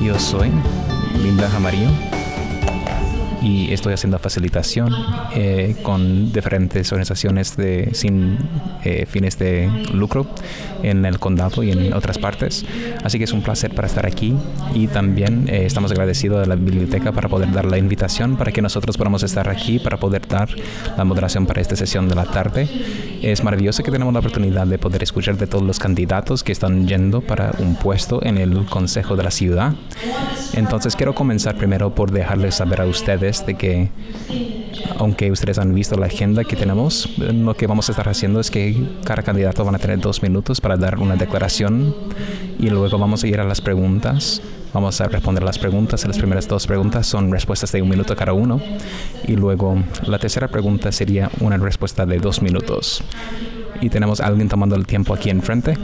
Yo soy Linda Jamarillo y estoy haciendo facilitación con diferentes organizaciones sin fines de lucro en el condado y en otras partes. Así que es un placer para estar aquí y también estamos agradecidos a la biblioteca para poder dar la invitación para que nosotros podamos estar aquí para poder dar la moderación para esta sesión de la tarde. Es maravilloso que tenemos la oportunidad de poder escuchar de todos los candidatos que están yendo para un puesto en el Consejo de la Ciudad. Entonces quiero comenzar primero por dejarles saber a ustedes de que aunque ustedes han visto la agenda que tenemos, lo que vamos a estar haciendo es que cada candidato van a tener 2 minutos para dar una declaración y luego vamos a ir a las preguntas. Vamos a responder las preguntas. Las primeras 2 preguntas son respuestas de 1 minuto cada uno y luego la tercera pregunta sería una respuesta de 2 minutos. Y tenemos a alguien tomando el tiempo aquí enfrente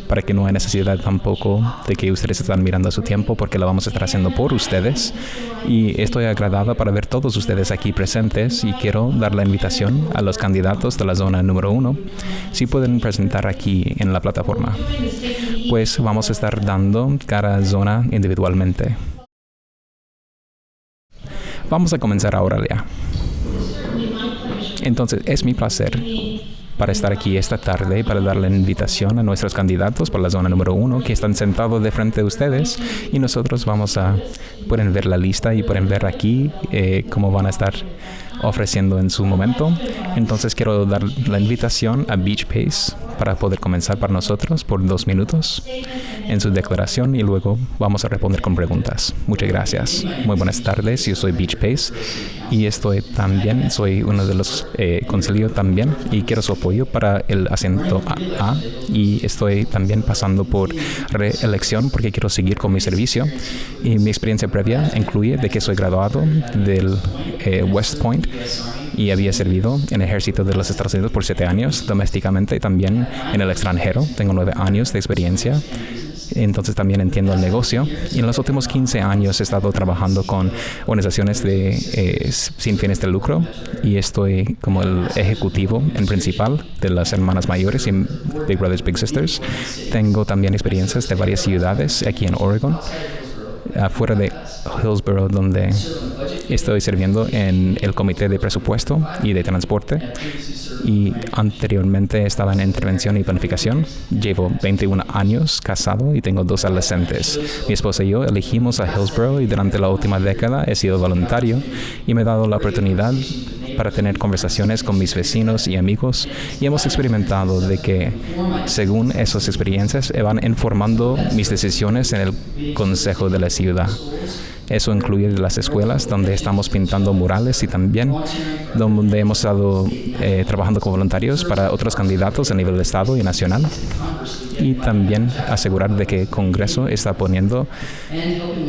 para que no haya necesidad tampoco de que ustedes están mirando a su tiempo porque lo vamos a estar haciendo por ustedes. Y estoy agradada para ver todos ustedes aquí presentes y quiero dar la invitación a los candidatos de la zona número 1 si pueden presentar aquí en la plataforma. Pues vamos a estar dando cada zona individualmente. Vamos a comenzar ahora ya. Entonces, es mi placer para estar aquí esta tarde para dar la invitación a nuestros candidatos para la zona número 1 que están sentados de frente de ustedes y nosotros pueden ver la lista y pueden ver aquí cómo van a estar ofreciendo en su momento. Entonces quiero dar la invitación a Beach Pace para poder comenzar para nosotros por 2 minutos en su declaración y luego vamos a responder con preguntas. Muchas gracias. Muy buenas tardes. Yo soy Beach Pace y soy uno de los concilios también y quiero su apoyo para el asiento A y estoy también pasando por reelección porque quiero seguir con mi servicio y mi experiencia previa incluye de que soy graduado del West Point y había servido en el ejército de los Estados Unidos por 7 años domésticamente y también en el extranjero. Tengo 9 años de experiencia. Entonces también entiendo el negocio y en los últimos 15 años he estado trabajando con organizaciones sin fines de lucro y estoy como el ejecutivo en principal de las hermanas mayores y Big Brothers Big Sisters. Tengo también experiencias de varias ciudades aquí en Oregon, afuera de Hillsborough, donde estoy sirviendo en el comité de presupuesto y de transporte y anteriormente estaba en intervención y planificación. Llevo 21 años casado y tengo 2 adolescentes. Mi esposa y yo elegimos a Hillsborough y durante la última década he sido voluntario y me he dado la oportunidad para tener conversaciones con mis vecinos y amigos y hemos experimentado de que según esas experiencias van informando mis decisiones en el Consejo de la Ciudad. Eso incluye las escuelas donde estamos pintando murales y también donde hemos estado trabajando con voluntarios para otros candidatos a nivel de estado y nacional. Y también asegurar de que el Congreso está poniendo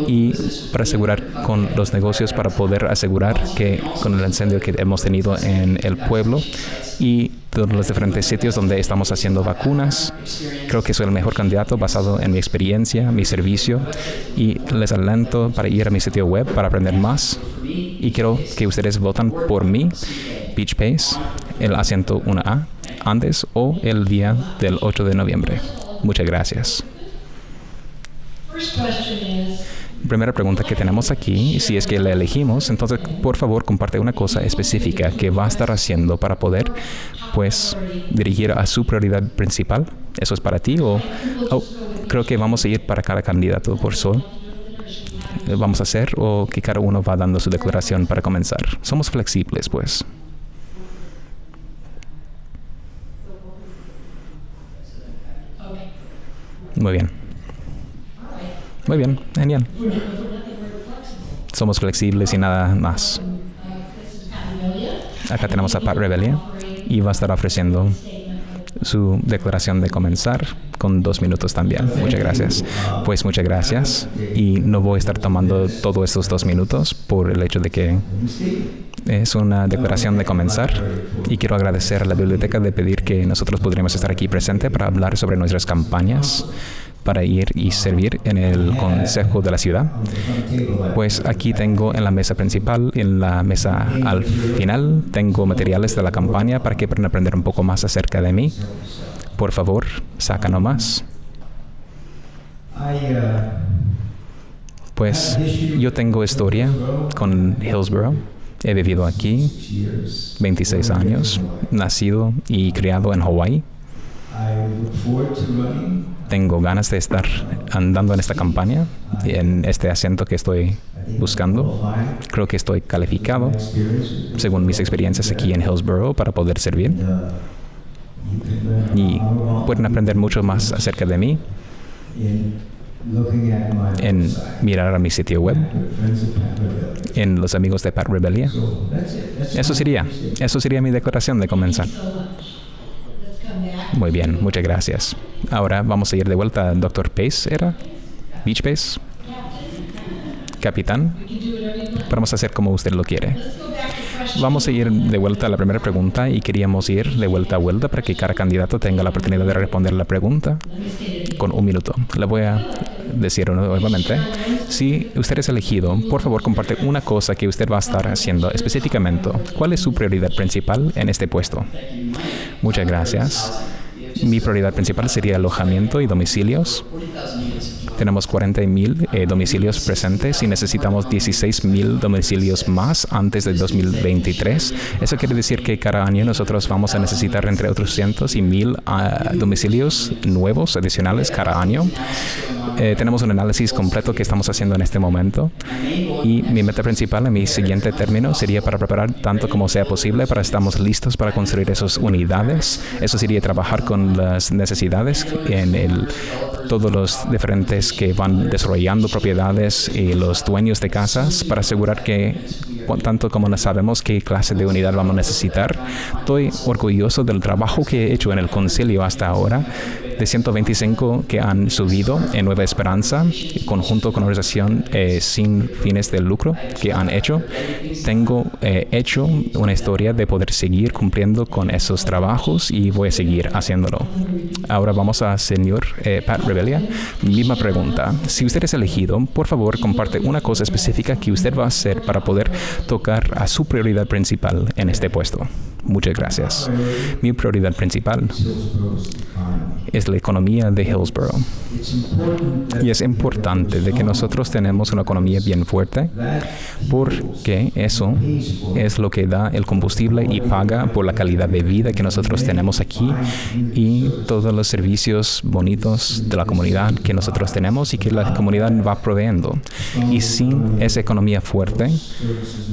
y para asegurar con los negocios para poder asegurar que con el incendio que hemos tenido en el pueblo y todos los diferentes sitios donde estamos haciendo vacunas. Creo que soy el mejor candidato basado en mi experiencia, mi servicio y les alento para ir a mi sitio web para aprender más y quiero que ustedes voten por mí, Beach Pace, el asiento 1A, antes o el día del 8 de noviembre. Muchas gracias. Primera pregunta que tenemos aquí, si es que la elegimos, entonces por favor comparte una cosa específica que va a estar haciendo para poder dirigir a su prioridad principal. ¿Eso es para ti o creo que vamos a ir para cada candidato por sol? Vamos a hacer o que cada uno va dando su declaración para comenzar? Somos flexibles, pues. Muy bien. Muy bien, genial. Somos flexibles y nada más. Acá tenemos a Pat Revelia y va a estar ofreciendo su declaración de comenzar con 2 minutos también. Muchas gracias. Pues muchas gracias. Y no voy a estar tomando todos estos 2 minutos por el hecho de que es una declaración de comenzar y quiero agradecer a la biblioteca de pedir que nosotros podríamos estar aquí presente para hablar sobre nuestras campañas para ir y servir en el Consejo de la Ciudad. Pues aquí tengo en la mesa principal, en la mesa al final, tengo materiales de la campaña para que puedan aprender un poco más acerca de mí. Por favor, saca nomás. Pues yo tengo historia con Hillsborough. He vivido aquí 26 años, nacido y criado en Hawái. Tengo ganas de estar andando en esta campaña, en este asiento que estoy buscando. Creo que estoy calificado, según mis experiencias aquí en Hillsborough, para poder servir. Y pueden aprender mucho más acerca de mí en mirar a mi sitio web, en los amigos de Pat Rebellia. Eso sería mi declaración de comenzar. Muy bien, muchas gracias. Ahora vamos a ir de vuelta al Dr. Pace, ¿era? Beach Pace. Capitán. Vamos a hacer como usted lo quiere. Vamos a ir de vuelta a la primera pregunta y queríamos ir de vuelta a vuelta para que cada candidato tenga la oportunidad de responder la pregunta con 1 minuto. Le voy a decir nuevamente. Si usted es elegido, por favor comparte una cosa que usted va a estar haciendo específicamente. ¿Cuál es su prioridad principal en este puesto? Muchas gracias. Mi prioridad principal sería alojamiento y domicilios. Tenemos 40,000 domicilios presentes y necesitamos 16,000 domicilios más antes de 2023. Eso quiere decir que cada año nosotros vamos a necesitar entre 800 y 1,000 domicilios nuevos, adicionales, cada año. Tenemos un análisis completo que estamos haciendo en este momento. Y mi meta principal en mi siguiente término sería para preparar tanto como sea posible para estamos listos para construir esas unidades. Eso sería trabajar con las necesidades en todos los diferentes que van desarrollando propiedades y los dueños de casas para asegurar que tanto como no sabemos qué clase de unidad vamos a necesitar. Estoy orgulloso del trabajo que he hecho en el concilio hasta ahora, de 125 que han subido en Nueva Esperanza, conjunto con organización sin fines de lucro que han hecho. Tengo hecho una historia de poder seguir cumpliendo con esos trabajos y voy a seguir haciéndolo. Ahora vamos a señor Pat Rebellia. Misma pregunta. Si usted es elegido, por favor, comparte una cosa específica que usted va a hacer para poder tocar a su prioridad principal en este puesto. Muchas gracias. Mi prioridad principal es la economía de Hillsborough. Y es importante de que nosotros tenemos una economía bien fuerte, porque eso es lo que da el combustible y paga por la calidad de vida que nosotros tenemos aquí y todos los servicios bonitos de la comunidad que nosotros tenemos y que la comunidad va proveyendo. Y sin esa economía fuerte,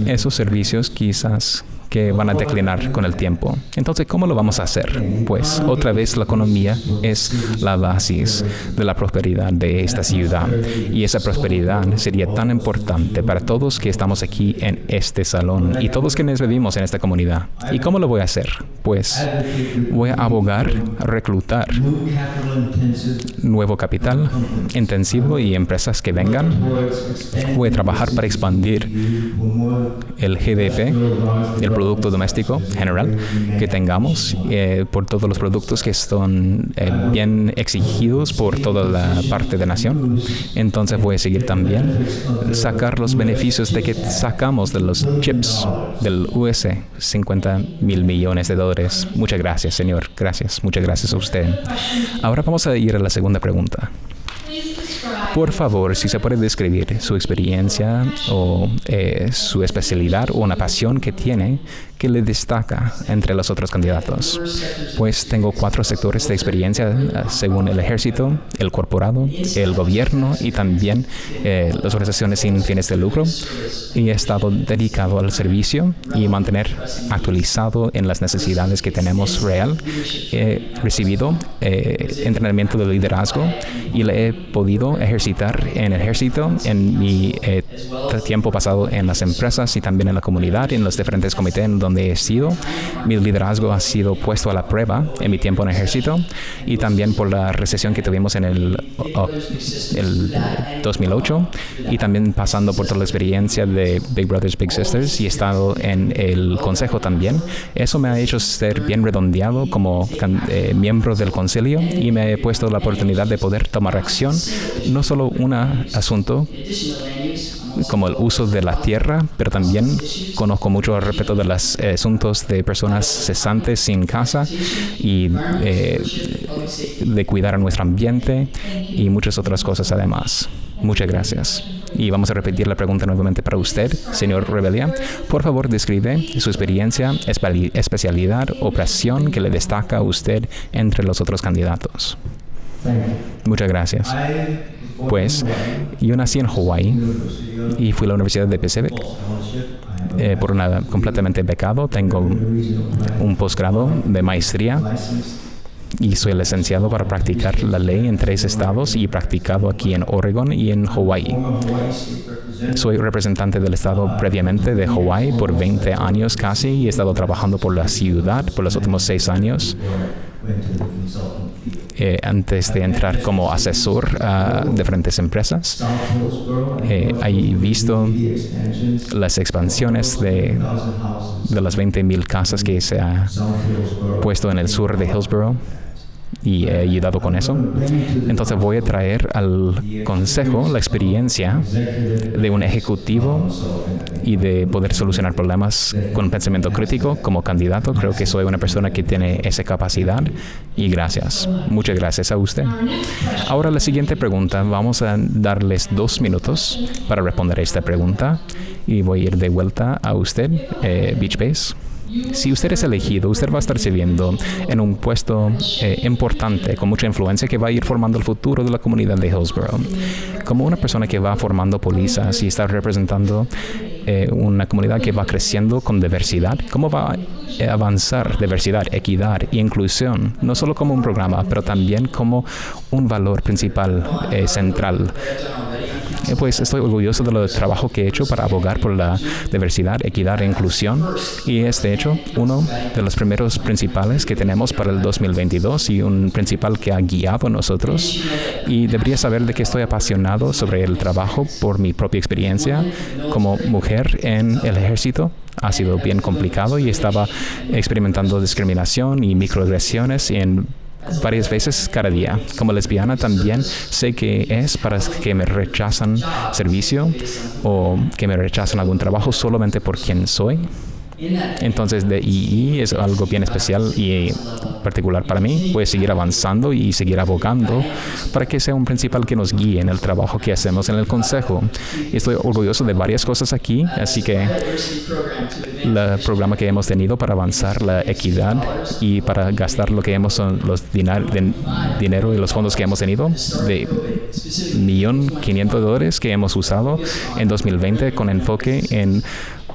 esos servicios quizás que van a declinar con el tiempo. Entonces, ¿cómo lo vamos a hacer? Pues, otra vez, la economía es la base de la prosperidad de esta ciudad. Y esa prosperidad sería tan importante para todos que estamos aquí en este salón y todos quienes vivimos en esta comunidad. ¿Y cómo lo voy a hacer? Pues, voy a abogar, reclutar nuevo capital intensivo y empresas que vengan. Voy a trabajar para expandir el GDP, el Producto Doméstico General que tengamos por todos los productos que son bien exigidos por toda la parte de la nación. Entonces voy a seguir también sacar los beneficios de que sacamos de los chips del US, $50,000 millones. Muchas gracias, señor. Gracias. Muchas gracias a usted. Ahora vamos a ir a la segunda pregunta. Por favor, si se puede describir su experiencia o su especialidad o una pasión que tiene que le destaca entre los otros candidatos. Pues tengo 4 sectores de experiencia según el ejército, el corporado, el gobierno y también las organizaciones sin fines de lucro. Y he estado dedicado al servicio y mantener actualizado en las necesidades que tenemos real. He recibido entrenamiento de liderazgo y le he podido ejercitar en el ejército, en mi tiempo pasado en las empresas y también en la comunidad, en los diferentes comités en donde he sido. Mi liderazgo ha sido puesto a la prueba en mi tiempo en el ejército y también por la recesión que tuvimos en el 2008 y también pasando por toda la experiencia de Big Brothers Big Sisters y he estado en el consejo también. Eso me ha hecho ser bien redondeado como miembro del concilio y me he puesto la oportunidad de poder tomar acción, no solo un asunto como el uso de la tierra, pero también conozco mucho al respecto de los asuntos de personas cesantes sin casa y de cuidar a nuestro ambiente y muchas otras cosas además. Muchas gracias. Y vamos a repetir la pregunta nuevamente para usted, señor Rebelia. Por favor, describe su experiencia, especialidad o pasión que le destaca a usted entre los otros candidatos. Muchas gracias. Pues yo nací en Hawái y fui a la Universidad de Pacific por completamente becado. Tengo un posgrado de maestría y soy licenciado para practicar la ley en 3 estados y practicado aquí en Oregon y en Hawái. Soy representante del estado previamente de Hawái por 20 años casi y he estado trabajando por la ciudad por los últimos 6 años. Antes de entrar como asesor a diferentes empresas. He visto las expansiones de las 20,000 casas que se ha puesto en el sur de Hillsborough y he ayudado con eso. Entonces voy a traer al consejo la experiencia de un ejecutivo y de poder solucionar problemas con pensamiento crítico como candidato. Creo que soy una persona que tiene esa capacidad y gracias. Muchas gracias a usted. Ahora la siguiente pregunta. Vamos a darles 2 minutos para responder a esta pregunta y voy a ir de vuelta a usted, Beach Base. Si usted es elegido, usted va a estar sirviendo en un puesto importante, con mucha influencia, que va a ir formando el futuro de la comunidad de Hillsborough. Como una persona que va formando policías y está representando una comunidad que va creciendo con diversidad, ¿cómo va a avanzar diversidad, equidad e inclusión? No solo como un programa, pero también como un valor principal, central. Pues estoy orgulloso del trabajo que he hecho para abogar por la diversidad, equidad e inclusión y es de hecho uno de los primeros principales que tenemos para el 2022 y un principal que ha guiado a nosotros y debería saber de que estoy apasionado sobre el trabajo por mi propia experiencia como mujer en el ejército. Ha sido bien complicado y estaba experimentando discriminación y microagresiones en varias veces cada día. Como lesbiana también sé que es para que me rechazan servicio o que me rechazan algún trabajo solamente por quien soy. Entonces, de II es algo bien especial y particular para mí. Voy a seguir avanzando y seguir abogando para que sea un principal que nos guíe en el trabajo que hacemos en el consejo. Estoy orgulloso de varias cosas aquí, así que el programa que hemos tenido para avanzar la equidad y para gastar lo que hemos son los dinero y los fondos que hemos tenido de $1,500,000 que hemos usado en 2020 con enfoque en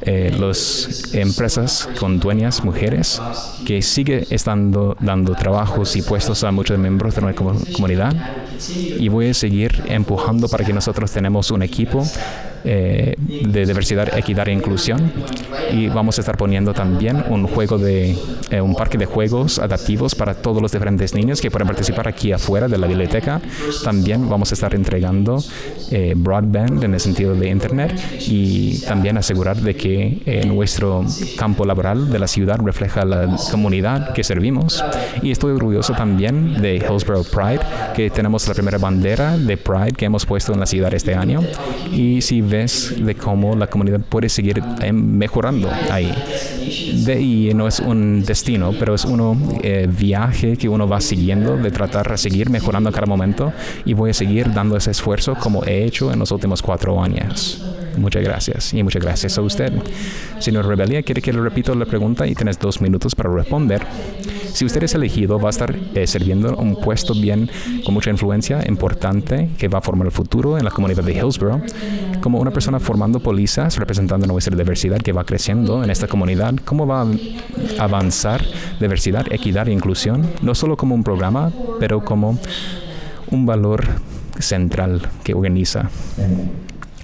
las empresas con dueñas mujeres que sigue dando trabajos y puestos a muchos miembros de nuestra comunidad y voy a seguir empujando para que nosotros tenemos un equipo de diversidad, equidad e inclusión y vamos a estar poniendo también un parque de juegos adaptivos para todos los diferentes niños que pueden participar aquí afuera de la biblioteca. También vamos a estar entregando broadband en el sentido de internet y también asegurar de que nuestro campo laboral de la ciudad refleja la comunidad que servimos y estoy orgulloso también de Hillsborough Pride, que tenemos la primera bandera de Pride que hemos puesto en la ciudad este año y si ves de cómo la comunidad puede seguir mejorando ahí. Y no es un destino, pero es un viaje que uno va siguiendo de tratar de seguir mejorando a cada momento y voy a seguir dando ese esfuerzo como he hecho en los últimos 4 años. Muchas gracias y muchas gracias a usted. Señor Rebelia, ¿quiere que le repito la pregunta? Y tienes 2 minutos para responder. Si usted es elegido, va a estar sirviendo un puesto bien con mucha influencia, importante, que va a formar el futuro en la comunidad de Hillsborough. Como una persona formando policías, representando nuestra diversidad que va creciendo en esta comunidad, ¿cómo va a avanzar diversidad, equidad e inclusión? No solo como un programa, pero como un valor central que organiza.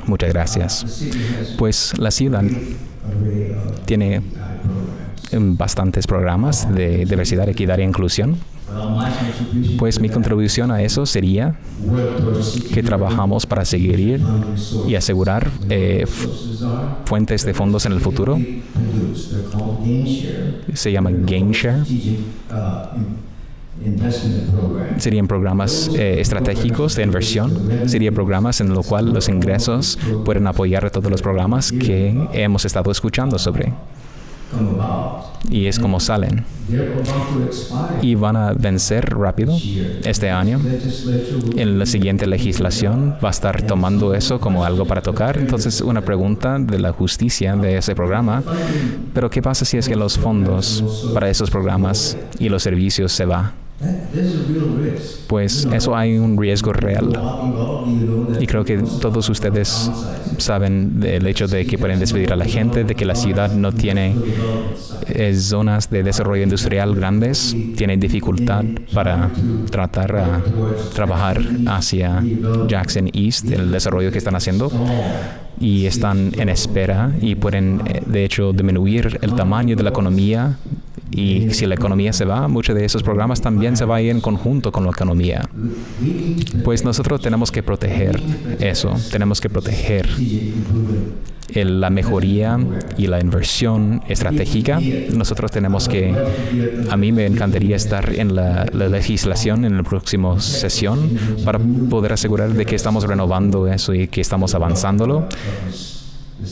Muchas gracias. Pues la ciudad tiene bastantes programas de diversidad, equidad e inclusión. Pues mi contribución a eso sería que trabajamos para seguir y asegurar fuentes de fondos en el futuro. Se llama GainShare. Serían programas estratégicos de inversión. Serían programas en los cuales los ingresos pueden apoyar a todos los programas que hemos estado escuchando sobre. y es como salen. Y van a vencer rápido este año. En la siguiente legislación va a estar tomando eso como algo para tocar. Entonces, una pregunta de la justicia de ese programa. Pero, ¿qué pasa si es que los fondos para esos programas y los servicios se va? Pues eso hay un riesgo real. Y creo que todos ustedes saben del hecho de que pueden despedir a la gente, de que la ciudad no tiene zonas de desarrollo industrial grandes, tiene dificultad para trabajar hacia Jackson East, el desarrollo que están haciendo, y están en espera y pueden, de hecho, disminuir el tamaño de la economía. Y si la economía se va, muchos de esos programas también se van a ir en conjunto con la economía. Pues nosotros tenemos que proteger eso. Tenemos que proteger la mejoría y la inversión estratégica. Nosotros tenemos que... A mí me encantaría estar en la legislación en la próxima sesión para poder asegurar de que estamos renovando eso y que estamos avanzándolo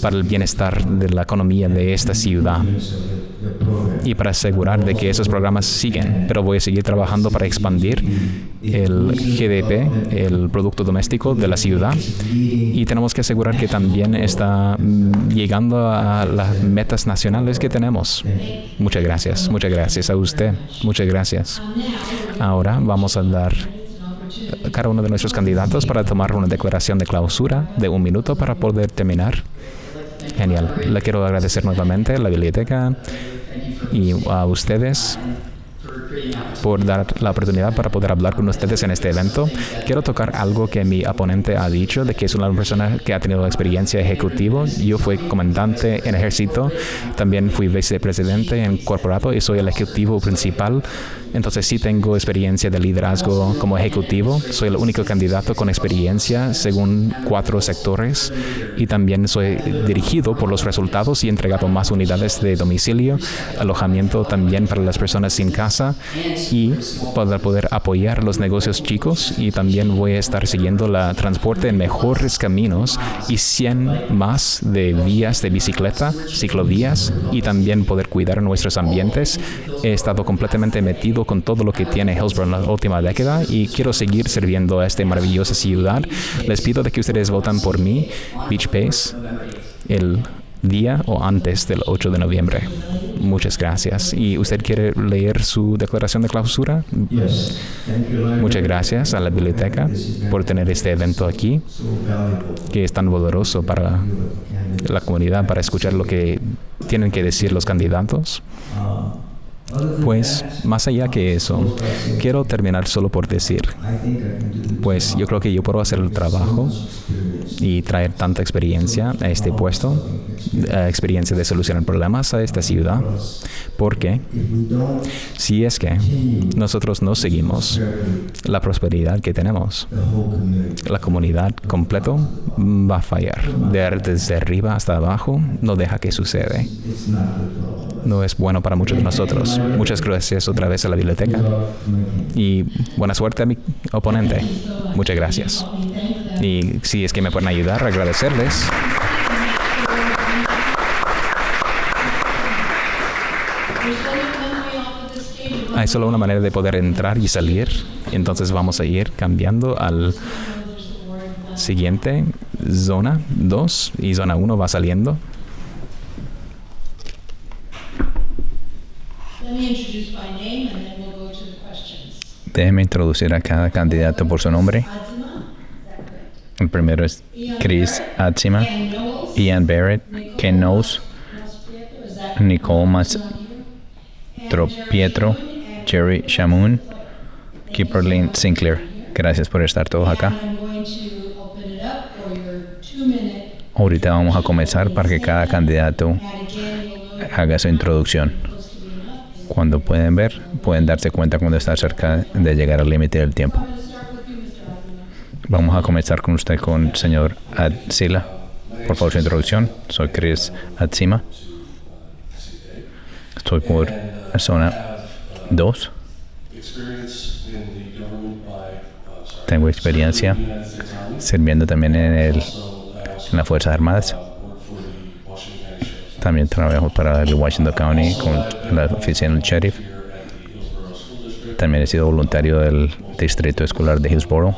para el bienestar de la economía de esta ciudad y para asegurar de que esos programas siguen. Pero voy a seguir trabajando para expandir el GDP, el Producto Doméstico de la ciudad, y tenemos que asegurar que también está llegando a las metas nacionales que tenemos. Muchas gracias a usted, muchas gracias. Ahora vamos a dar a cada uno de nuestros candidatos para tomar una declaración de clausura de 1 minuto para poder terminar. Genial. Le quiero agradecer nuevamente a la biblioteca y a ustedes por dar la oportunidad para poder hablar con ustedes en este evento. Quiero tocar algo que mi oponente ha dicho, de que es una persona que ha tenido experiencia ejecutiva. Yo fui comandante en ejército, también fui vicepresidente en corporado y soy el ejecutivo principal. Entonces sí tengo experiencia de liderazgo como ejecutivo. Soy el único candidato con experiencia según 4 sectores y también soy dirigido por los resultados y entregado más unidades de domicilio, alojamiento también para las personas sin casa y para poder apoyar los negocios chicos, y también voy a estar siguiendo la transporte en mejores caminos y 100 más de vías de bicicleta, ciclovías, y también poder cuidar nuestros ambientes. He estado completamente metido con todo lo que tiene Hillsborough en la última década y quiero seguir sirviendo a esta maravillosa ciudad. Les pido de que ustedes voten por mí, Beach Pace, el día o antes del 8 de noviembre. Muchas gracias. ¿Y usted quiere leer su declaración de clausura? Muchas gracias a la biblioteca por tener este evento aquí, que es tan valioso para la comunidad, para escuchar lo que tienen que decir los candidatos. Pues, más allá que eso, quiero terminar solo por decir, pues yo creo que yo puedo hacer el trabajo y traer tanta experiencia a este puesto, experiencia de solucionar problemas a esta ciudad, porque si es que nosotros no seguimos la prosperidad que tenemos, la comunidad completo va a fallar. Desde arriba hasta abajo no deja que suceda. No es bueno para muchos de nosotros. Muchas gracias otra vez a la biblioteca y buena suerte a mi oponente. Muchas gracias. Y si es que me pueden ayudar, agradecerles. Hay solo una manera de poder entrar y salir, entonces vamos a ir cambiando al siguiente, zona 2, y zona 1 va saliendo. Déjeme introducir a cada candidato por su nombre. El primero es Chris Atzima, Ian Barrett, Ken Knowles, Nicole Mastropietro, Jerry Shamoon, Kipperlyn Sinclair. Gracias por estar todos acá. Ahorita vamos a comenzar para que cada candidato haga su introducción. Cuando pueden ver, pueden darse cuenta cuando está cerca de llegar al límite del tiempo. Vamos a comenzar con usted, con el señor Atzila. Por favor, su introducción. Soy Chris Atzima. Estoy por zona 2. Tengo experiencia sirviendo también en las Fuerzas Armadas. También trabajo para el Washington County con la oficina del sheriff. También he sido voluntario del distrito escolar de Hillsborough.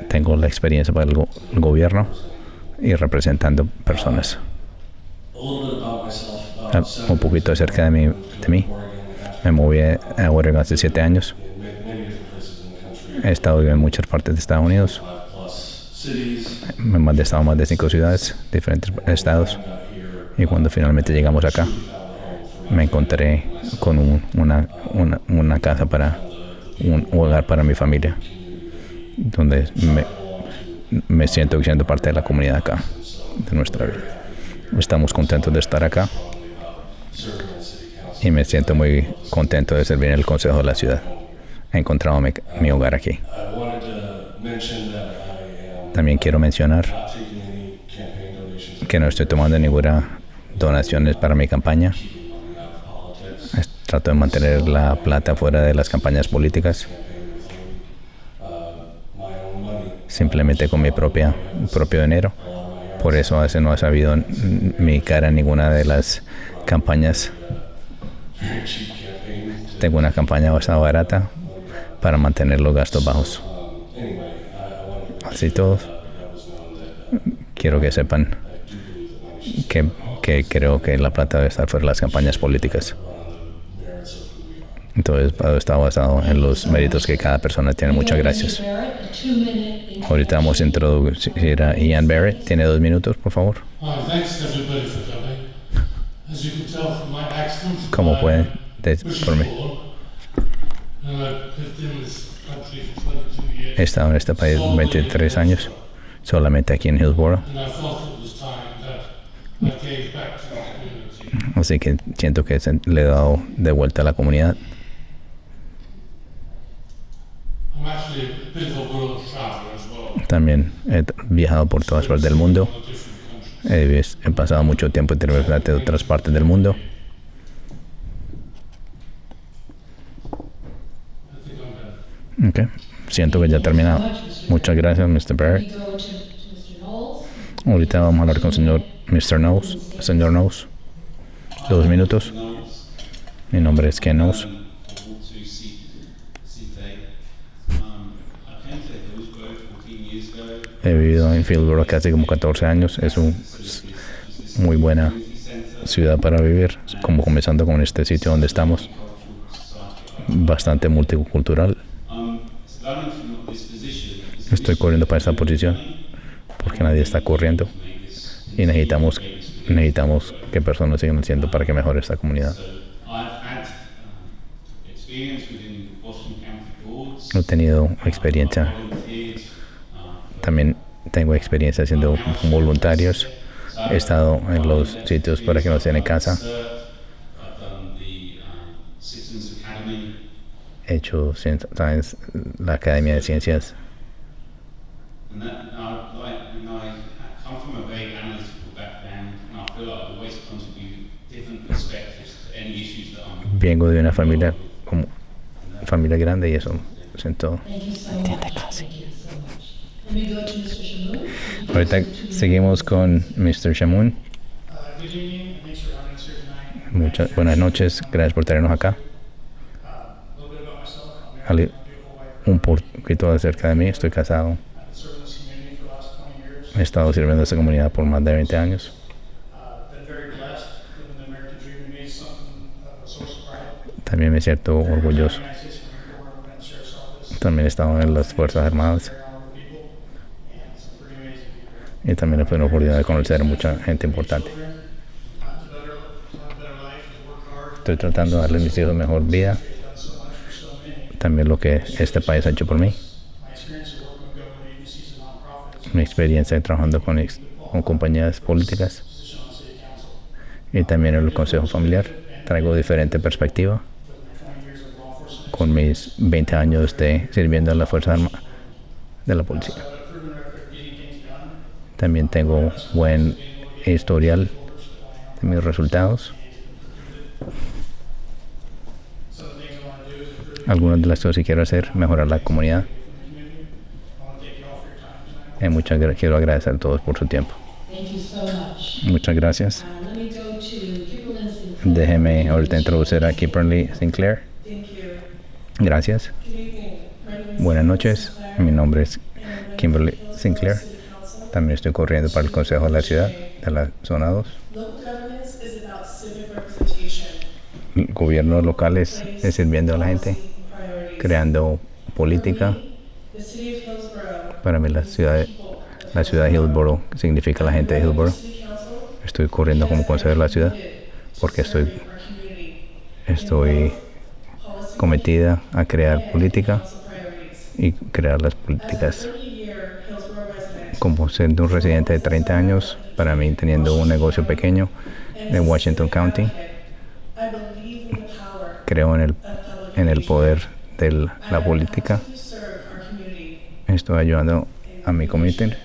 Tengo la experiencia para el gobierno y representando personas. Un poquito acerca de mí. Me moví a Oregon hace 7 años. He estado en muchas partes de Estados Unidos. He estado en más de 5 ciudades, diferentes estados. Y cuando finalmente llegamos acá, me encontré con una casa un hogar para mi familia, donde me siento siendo parte de la comunidad acá, de nuestra vida. Estamos contentos de estar acá y me siento muy contento de servir en el Consejo de la Ciudad. He encontrado mi hogar aquí. También quiero mencionar que no estoy tomando ninguna donaciones para mi campaña. Trato de mantener la plata fuera de las campañas políticas, simplemente con mi propio dinero. Por eso no ha sabido mi cara en ninguna de las campañas. Tengo una campaña bastante barata para mantener los gastos bajos. Así todos, quiero que sepan que creo que la plata debe estar fuera de las campañas políticas. Entonces, está basado en los méritos que cada persona tiene. Muchas gracias. Ahorita vamos a introducir a Ian Barrett. Tiene 2 minutos, por favor. Como pueden, por mí. He estado en este país 23 años, solamente aquí en Hillsborough. Así que siento que le he dado de vuelta a la comunidad. También he viajado por todas partes del mundo. He pasado mucho tiempo en otras partes del mundo. Okay. Siento que ya he terminado. Muchas gracias, Mr. Barrett. Ahorita vamos a hablar con el señor Mr. Knowles. Señor Knowles. 2 minutos. Mi nombre es Ken Knowles. He vivido en Hillsborough casi como 14 años. Es una muy buena ciudad para vivir, como comenzando con este sitio donde estamos. Bastante multicultural. Estoy corriendo para esta posición porque nadie está corriendo y necesitamos que personas sigan haciendo para que mejore esta comunidad. He tenido experiencia. También tengo experiencia haciendo voluntarios. He estado en los sitios para que nos den en casa. He hecho la Academia de Ciencias. Vengo de una familia grande y eso siento. Entiende casi. Ahorita seguimos con Mr. Shamoon. Muchas buenas noches, gracias por tenernos acá. Un poquito acerca de mí, estoy casado. He estado sirviendo a esta comunidad por más de 20 años. También me siento orgulloso. También he estado en las Fuerzas Armadas. Y también he tenido la oportunidad de conocer a mucha gente importante. Estoy tratando de darle a mis hijos mejor vida. También lo que este país ha hecho por mí. Mi experiencia trabajando con compañías políticas. Y también en el Consejo Familiar. Traigo diferente perspectiva. Con mis 20 años de sirviendo en la Fuerza Armada de la Policía. También tengo buen historial de mis resultados. Algunas de las cosas que quiero hacer, mejorar la comunidad. Quiero agradecer a todos por su tiempo. Muchas gracias. Déjeme ahorita introducir a Kimberly Sinclair. Gracias. Buenas noches. Mi nombre es Kimberly Sinclair. También estoy corriendo para el Consejo de la Ciudad de la Zona 2. El gobierno local es sirviendo a la gente, creando política. Para mí la ciudad de Hillsborough significa la gente de Hillsborough. Estoy corriendo como consejero de la ciudad porque estoy cometida a crear política y crear las políticas. Como siendo un residente de 30 años, para mí teniendo un negocio pequeño en Washington County, creo en el poder de la política. Estoy ayudando a mi comité.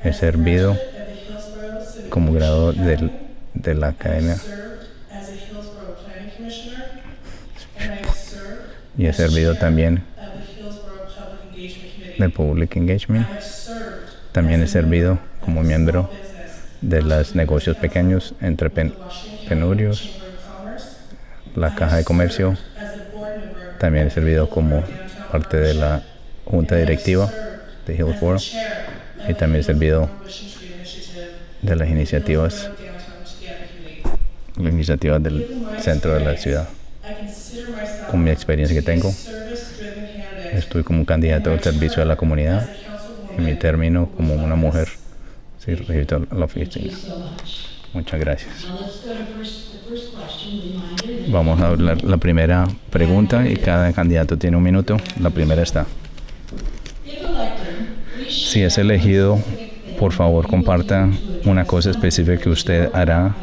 He servido como graduado de la academia y he servido también del Public Engagement. También he servido como miembro de los negocios pequeños, entrepreneurs, la Caja de Comercio. También he servido como parte de la Junta Directiva de Hillsborough y también he servido de las iniciativas del centro de la ciudad. Con mi experiencia que tengo, estoy como candidato al servicio a la comunidad y mi término como una mujer regresó a la oficina. Muchas gracias. Vamos a hablar la primera pregunta y cada candidato tiene un minuto. La primera está. Si es elegido, por favor comparta una cosa específica que usted hará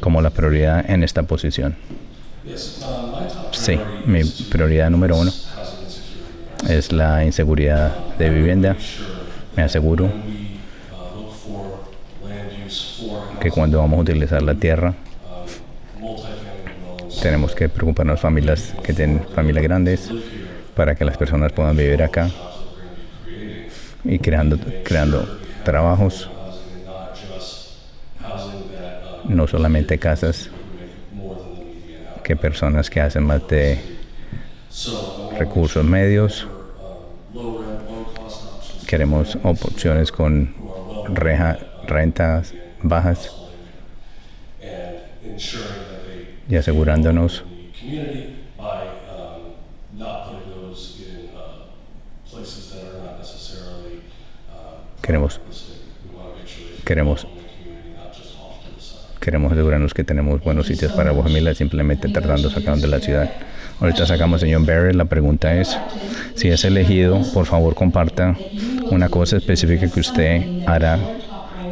como la prioridad en esta posición. Sí, mi prioridad número 1 es la inseguridad de vivienda. Me aseguro que cuando vamos a utilizar la tierra, tenemos que preocuparnos familias que tienen familias grandes para que las personas puedan vivir acá y creando trabajos, no solamente casas, que personas que hacen más de recursos medios. Queremos opciones con rentas bajas y asegurándonos queremos asegurarnos que tenemos buenos sitios para las familias, simplemente tratando de sacarnos de la ciudad. Ahorita sacamos al señor Barrett. La pregunta es, si es elegido, por favor comparta una cosa específica que usted hará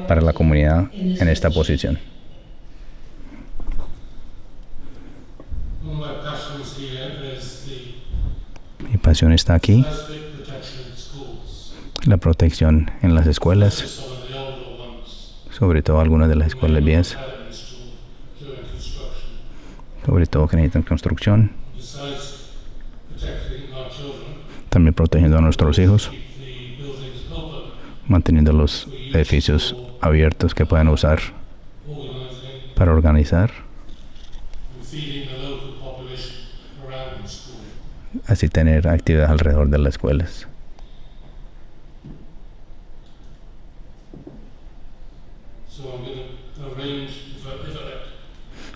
para la comunidad en esta posición. Mi pasión está aquí, la protección en las escuelas, sobre todo algunas de las escuelas viejas, sobre todo que necesitan construcción, también protegiendo a nuestros hijos, manteniendo los edificios abiertos que puedan usar para organizar, así tener actividad alrededor de las escuelas.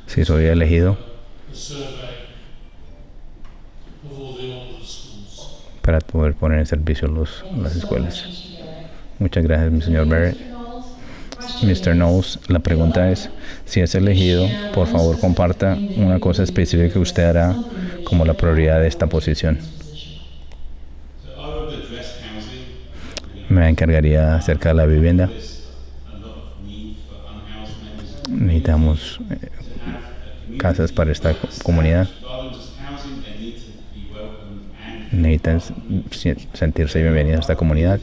Si soy elegido, para poder poner en servicio las escuelas. Muchas gracias, mi señor Barrett. Mr. Knowles, la pregunta es, si es elegido, por favor comparta una cosa específica que usted hará como la prioridad de esta posición. Me encargaría acerca de la vivienda. Necesitamos casas para esta comunidad. Necesitan sentirse bienvenidos a esta comunidad.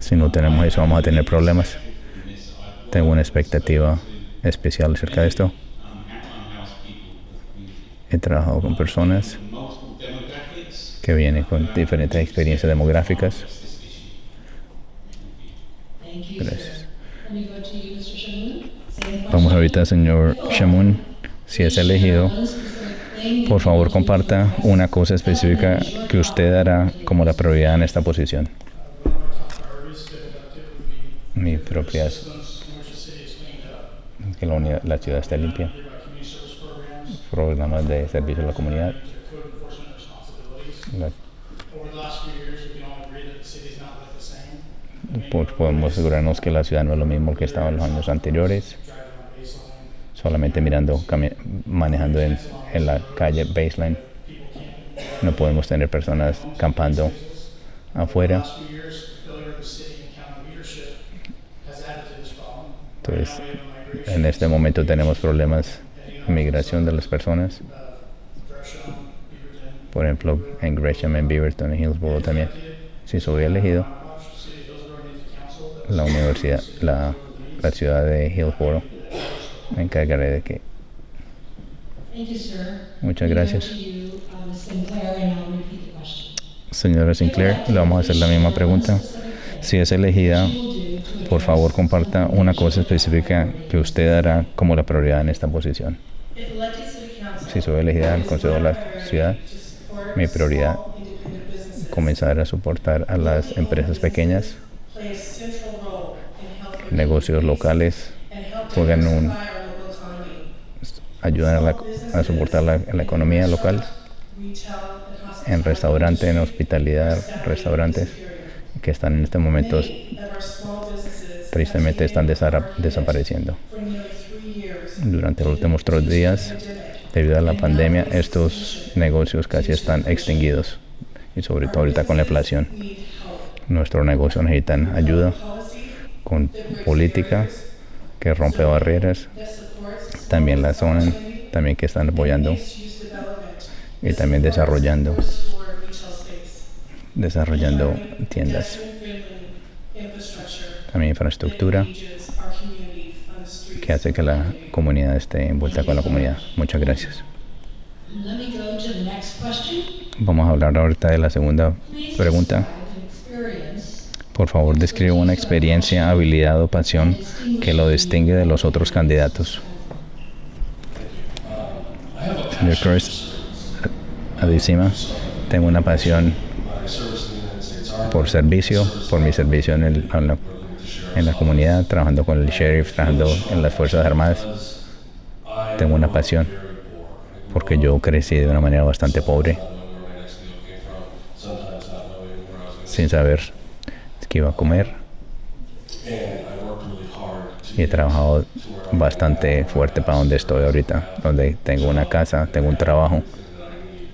Si no tenemos eso, vamos a tener problemas. Tengo una expectativa especial acerca de esto. He trabajado con personas que viene con diferentes experiencias demográficas. Gracias. Vamos ahorita, señor Shamoon. Si es elegido, por favor comparta una cosa específica que usted hará como la prioridad en esta posición. Mi propia que la ciudad esté limpia, programas de servicio a la comunidad. Podemos asegurarnos que la ciudad no es lo mismo que estaba en los años anteriores. Solamente manejando en la calle Baseline. No podemos tener personas campando afuera. Entonces, en este momento tenemos problemas de migración de las personas. Por ejemplo, en Gresham, en Beaverton, en Hillsborough también. Si soy elegido, la ciudad de Hillsborough, me encargaré de que. Muchas gracias. Señora Sinclair, le vamos a hacer la misma pregunta. Si es elegida, por favor comparta una cosa específica que usted hará como la prioridad en esta posición. Si soy elegida al Consejo de la Ciudad, mi prioridad comenzar a soportar a las empresas pequeñas, negocios locales, ayudan a soportar la economía local, en restaurantes, en hospitalidad, restaurantes que están en este momento tristemente están desapareciendo. Durante los últimos 3 días, debido a la pandemia, estos negocios casi están extinguidos, y sobre todo ahorita con la inflación. Nuestros negocios necesitan ayuda con política que rompe barreras, también la zona, también que están apoyando y también desarrollando tiendas, también infraestructura que hace que la comunidad esté envuelta con la comunidad. Muchas gracias. Vamos a hablar ahorita de la segunda pregunta. Por favor, describe una experiencia, habilidad o pasión que lo distingue de los otros candidatos. Señor Chris Adesima, tengo una pasión por servicio, por mi servicio en la comunidad, trabajando con el sheriff, trabajando en las Fuerzas Armadas. Tengo una pasión porque yo crecí de una manera bastante pobre, sin saber qué iba a comer, y he trabajado bastante fuerte para donde estoy ahorita, donde tengo una casa, tengo un trabajo,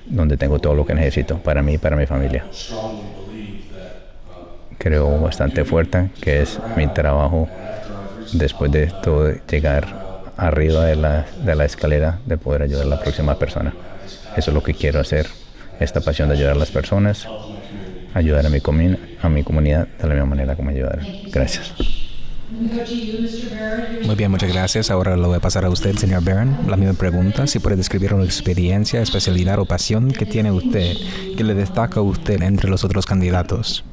donde tengo todo lo que necesito para mí y para mi familia. Creo bastante fuerte que es mi trabajo, después de todo, llegar arriba de la escalera, de poder ayudar a la próxima persona. Eso es lo que quiero hacer, esta pasión de ayudar a las personas, ayudar a mi comunidad de la misma manera como ayudar. Gracias. Muy bien, muchas gracias. Ahora lo voy a pasar a usted, señor Barron. La misma pregunta, si puede describir una experiencia, especialidad o pasión que tiene usted, que le destaca a usted entre los otros candidatos.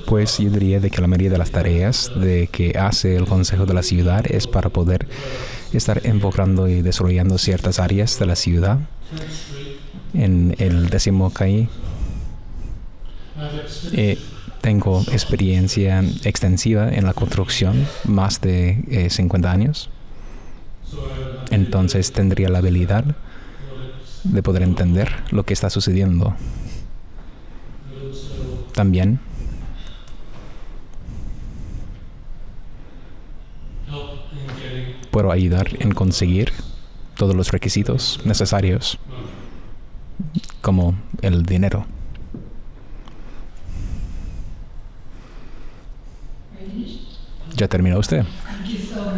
Pues yo diría de que la mayoría de las tareas de que hace el Consejo de la Ciudad es para poder estar enfocando y desarrollando ciertas áreas de la ciudad. En el 10º calle tengo experiencia extensiva en la construcción, más de 50 años. Entonces tendría la habilidad de poder entender lo que está sucediendo. También puedo ayudar en conseguir todos los requisitos necesarios, como el dinero. ¿Ya terminó usted?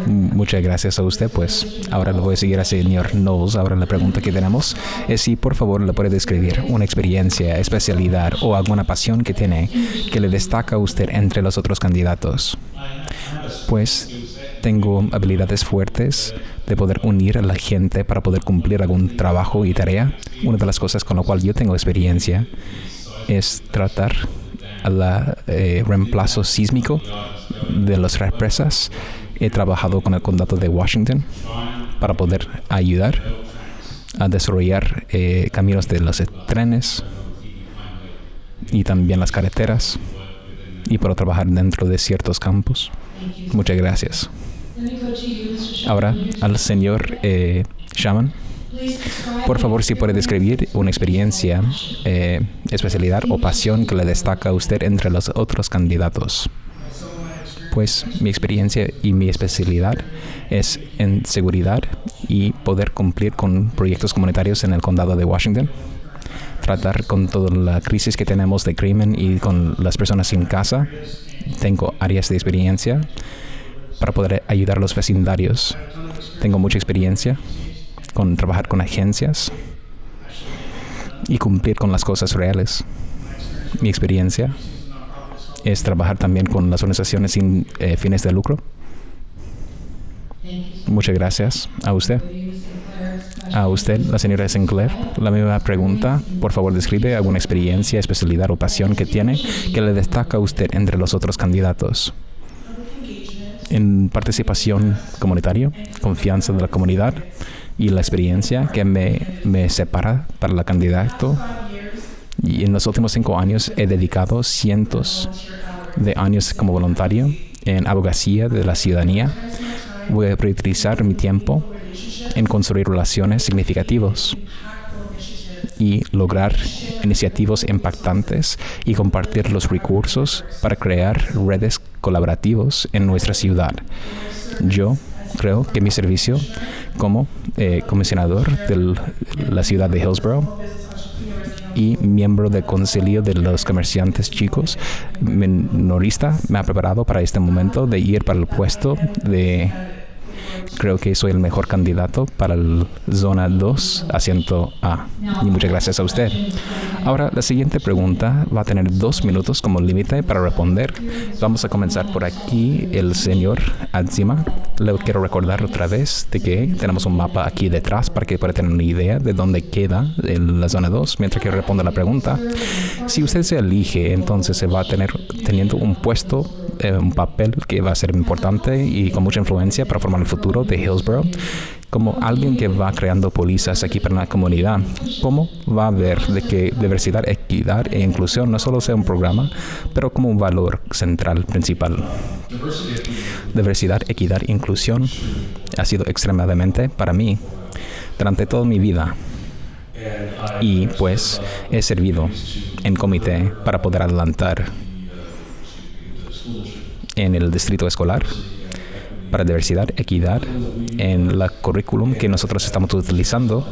Muchas gracias a usted. Pues ahora le voy a seguir al señor Knowles. Ahora la pregunta que tenemos es si por favor le puede describir una experiencia, especialidad o alguna pasión que tiene que le destaca a usted entre los otros candidatos. Pues tengo habilidades fuertes de poder unir a la gente para poder cumplir algún trabajo y tarea. Una de las cosas con la cual yo tengo experiencia es tratar el reemplazo sísmico de las represas. He trabajado con el condado de Washington para poder ayudar a desarrollar caminos de los trenes y también las carreteras, y puedo trabajar dentro de ciertos campos. Muchas gracias. Ahora al señor Shaman. Por favor, si puede describir una experiencia, especialidad o pasión que le destaca a usted entre los otros candidatos. Pues mi experiencia y mi especialidad es en seguridad y poder cumplir con proyectos comunitarios en el condado de Washington. Tratar con toda la crisis que tenemos de crimen y con las personas sin casa. Tengo áreas de experiencia para poder ayudar a los vecindarios. Tengo mucha experiencia con trabajar con agencias y cumplir con las cosas reales. Mi experiencia es trabajar también con las organizaciones sin fines de lucro. Muchas gracias a usted. A usted, la señora Sinclair, la misma pregunta. Por favor, describe alguna experiencia, especialidad o pasión que tiene que le destaca a usted entre los otros candidatos. En participación comunitaria, confianza de la comunidad y la experiencia que me separa para el candidato. Y en los últimos 5 años he dedicado cientos de años como voluntario en abogacía de la ciudadanía. Voy a priorizar mi tiempo en construir relaciones significativas y lograr iniciativas impactantes y compartir los recursos para crear redes colaborativas en nuestra ciudad. Yo creo que mi servicio como comisionador de la ciudad de Hillsborough y miembro del Concilio de los Comerciantes Chicos minorista me ha preparado para este momento de ir para el puesto de... Creo que soy el mejor candidato para la zona 2, asiento A. Y muchas gracias a usted. Ahora, la siguiente pregunta va a tener 2 minutos como límite para responder. Vamos a comenzar por aquí, el señor Adzima. Le quiero recordar otra vez de que tenemos un mapa aquí detrás para que pueda tener una idea de dónde queda la zona 2 mientras que responda la pregunta. Si usted se elige, entonces se va a teniendo un puesto, un papel que va a ser importante y con mucha influencia para formar el futuro de Hillsborough. Como alguien que va creando pólizas aquí para la comunidad, ¿cómo va a ver de que diversidad, equidad e inclusión no solo sea un programa, pero como un valor central principal? Diversidad, equidad e inclusión ha sido extremadamente para mí durante toda mi vida. Y pues he servido en comité para poder adelantar en el distrito escolar para diversidad, equidad, en la currículum que nosotros estamos utilizando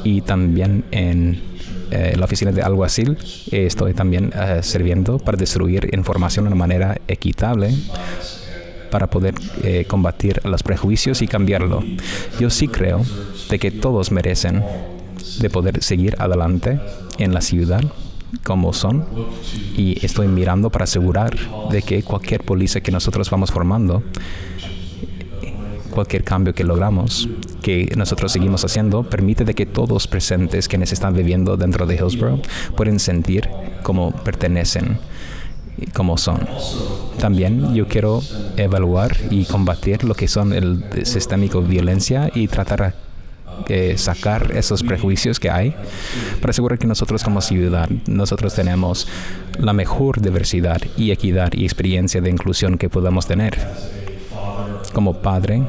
y también en la oficina de alguacil. Estoy también sirviendo para distribuir información de una manera equitable para poder combatir los prejuicios y cambiarlo. Yo sí creo de que todos merecen de poder seguir adelante en la ciudad como son, y estoy mirando para asegurar de que cualquier póliza que nosotros vamos formando, cualquier cambio que logramos, que nosotros seguimos haciendo, permite de que todos presentes quienes están viviendo dentro de Hillsborough pueden sentir como pertenecen, como son. También yo quiero evaluar y combatir lo que son el sistémico violencia y tratar sacar esos prejuicios que hay para asegurar que nosotros como ciudad, nosotros tenemos la mejor diversidad y equidad y experiencia de inclusión que podamos tener. Como padre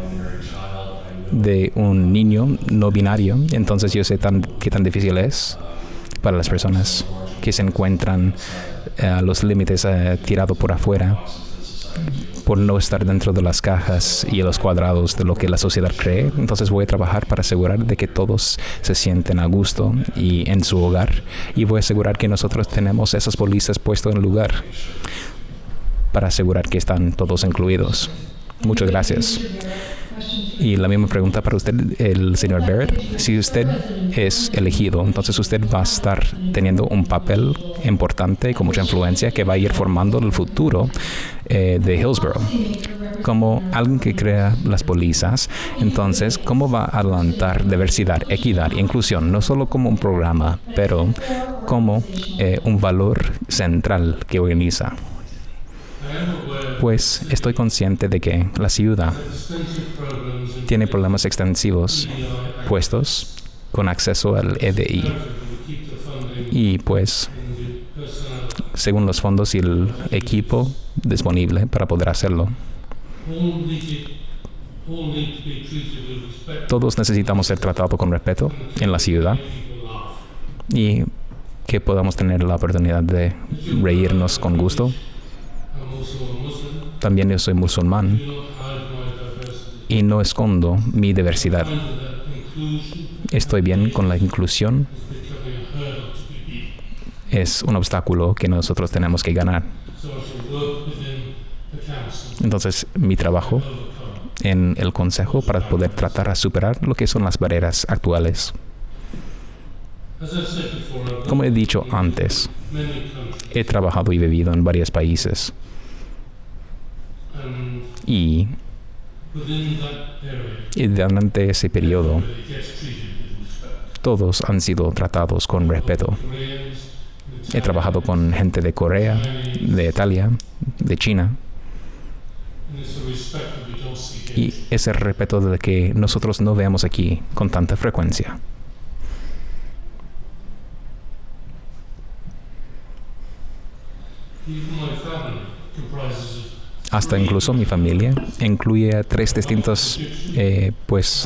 de un niño no binario, entonces yo sé qué tan difícil es para las personas que se encuentran a los límites tirados por afuera por no estar dentro de las cajas y los cuadrados de lo que la sociedad cree. Entonces voy a trabajar para asegurar de que todos se sienten a gusto y en su hogar, y voy a asegurar que nosotros tenemos esas pólizas puestas en lugar para asegurar que están todos incluidos. Muchas gracias. Y la misma pregunta para usted, el señor Barrett. Si usted es elegido, entonces usted va a estar teniendo un papel importante con mucha influencia que va a ir formando el futuro de Hillsborough. Como alguien que crea las pólizas, entonces, ¿cómo va a adelantar diversidad, equidad e inclusión? No solo como un programa, pero como un valor central que organiza. Pues estoy consciente de que la ciudad tiene problemas extensivos puestos con acceso al EDI. Y pues, según los fondos y el equipo disponible para poder hacerlo, todos necesitamos ser tratados con respeto en la ciudad y que podamos tener la oportunidad de reírnos con gusto. También yo soy musulmán y no escondo mi diversidad. Estoy bien con la inclusión. Es un obstáculo que nosotros tenemos que ganar. Entonces, mi trabajo en el Consejo para poder tratar de superar lo que son las barreras actuales. Como he dicho antes, he trabajado y vivido en varios países. Y durante ese periodo, todos han sido tratados con respeto. He trabajado con gente de Corea, de Italia, de China. Y ese respeto de que nosotros no vemos aquí con tanta frecuencia. Hasta incluso mi familia incluye 3 distintas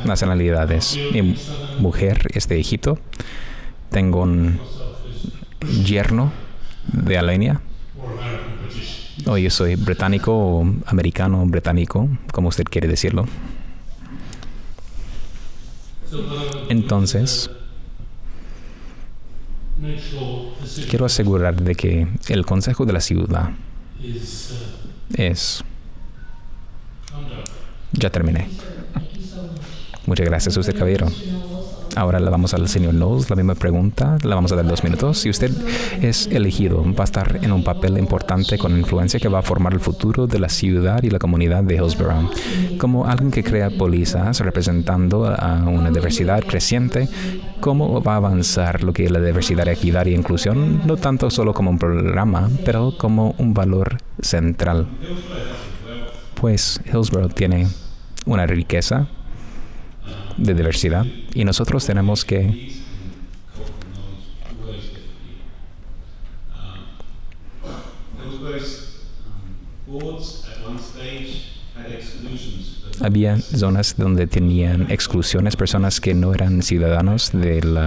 nacionalidades. Mi mujer es de Egipto. Tengo un yerno de Alemania. O yo soy británico o americano británico, como usted quiere decirlo. Entonces, quiero asegurar de que el Consejo de la Ciudad es... Ya terminé. Muchas gracias a usted, caballero. Ahora le damos al señor Knowles la misma pregunta. Le vamos a dar 2 minutos. Si usted es elegido, va a estar en un papel importante con influencia que va a formar el futuro de la ciudad y la comunidad de Hillsborough. Como alguien que crea pólizas representando a una diversidad creciente, ¿cómo va a avanzar lo que es la diversidad, equidad e inclusión? No tanto solo como un programa, pero como un valor central. Pues Hillsborough tiene una riqueza de diversidad y nosotros tenemos que había zonas donde tenían exclusiones, personas que no eran ciudadanos del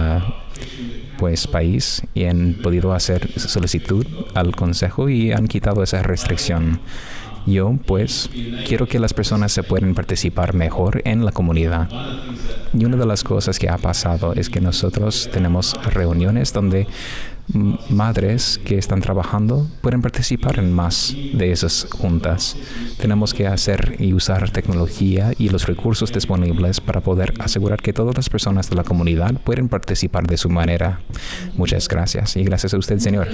país y han podido hacer solicitud al Consejo y han quitado esa restricción. Yo, quiero que las personas se puedan participar mejor en la comunidad. Y una de las cosas que ha pasado es que nosotros tenemos reuniones donde madres que están trabajando pueden participar en más de esas juntas. Tenemos que hacer y usar tecnología y los recursos disponibles para poder asegurar que todas las personas de la comunidad pueden participar de su manera. Muchas gracias. Y gracias a usted, señor.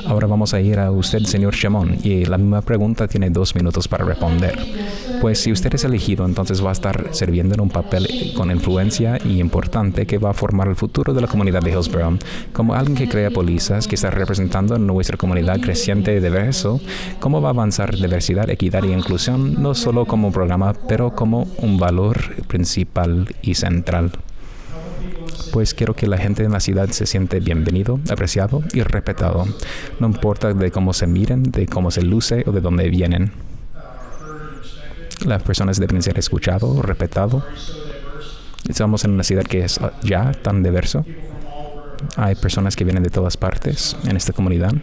Ahora vamos a ir a usted, señor Chamón. Y la misma pregunta tiene 2 minutos para responder. Pues si usted es elegido, entonces va a estar sirviendo en un papel con influencia y importante que va a formar el futuro de la comunidad de Hillsborough. Como alguien que crea pólizas que está representando en nuestra comunidad creciente y diverso, ¿cómo va a avanzar diversidad, equidad e inclusión, no solo como un programa, pero como un valor principal y central? Pues quiero que la gente en la ciudad se siente bienvenido, apreciado y respetado. No importa de cómo se miren, de cómo se luce o de dónde vienen. Las personas deben ser escuchadas, respetadas. Estamos en una ciudad que es ya tan diverso. Hay personas que vienen de todas partes en esta comunidad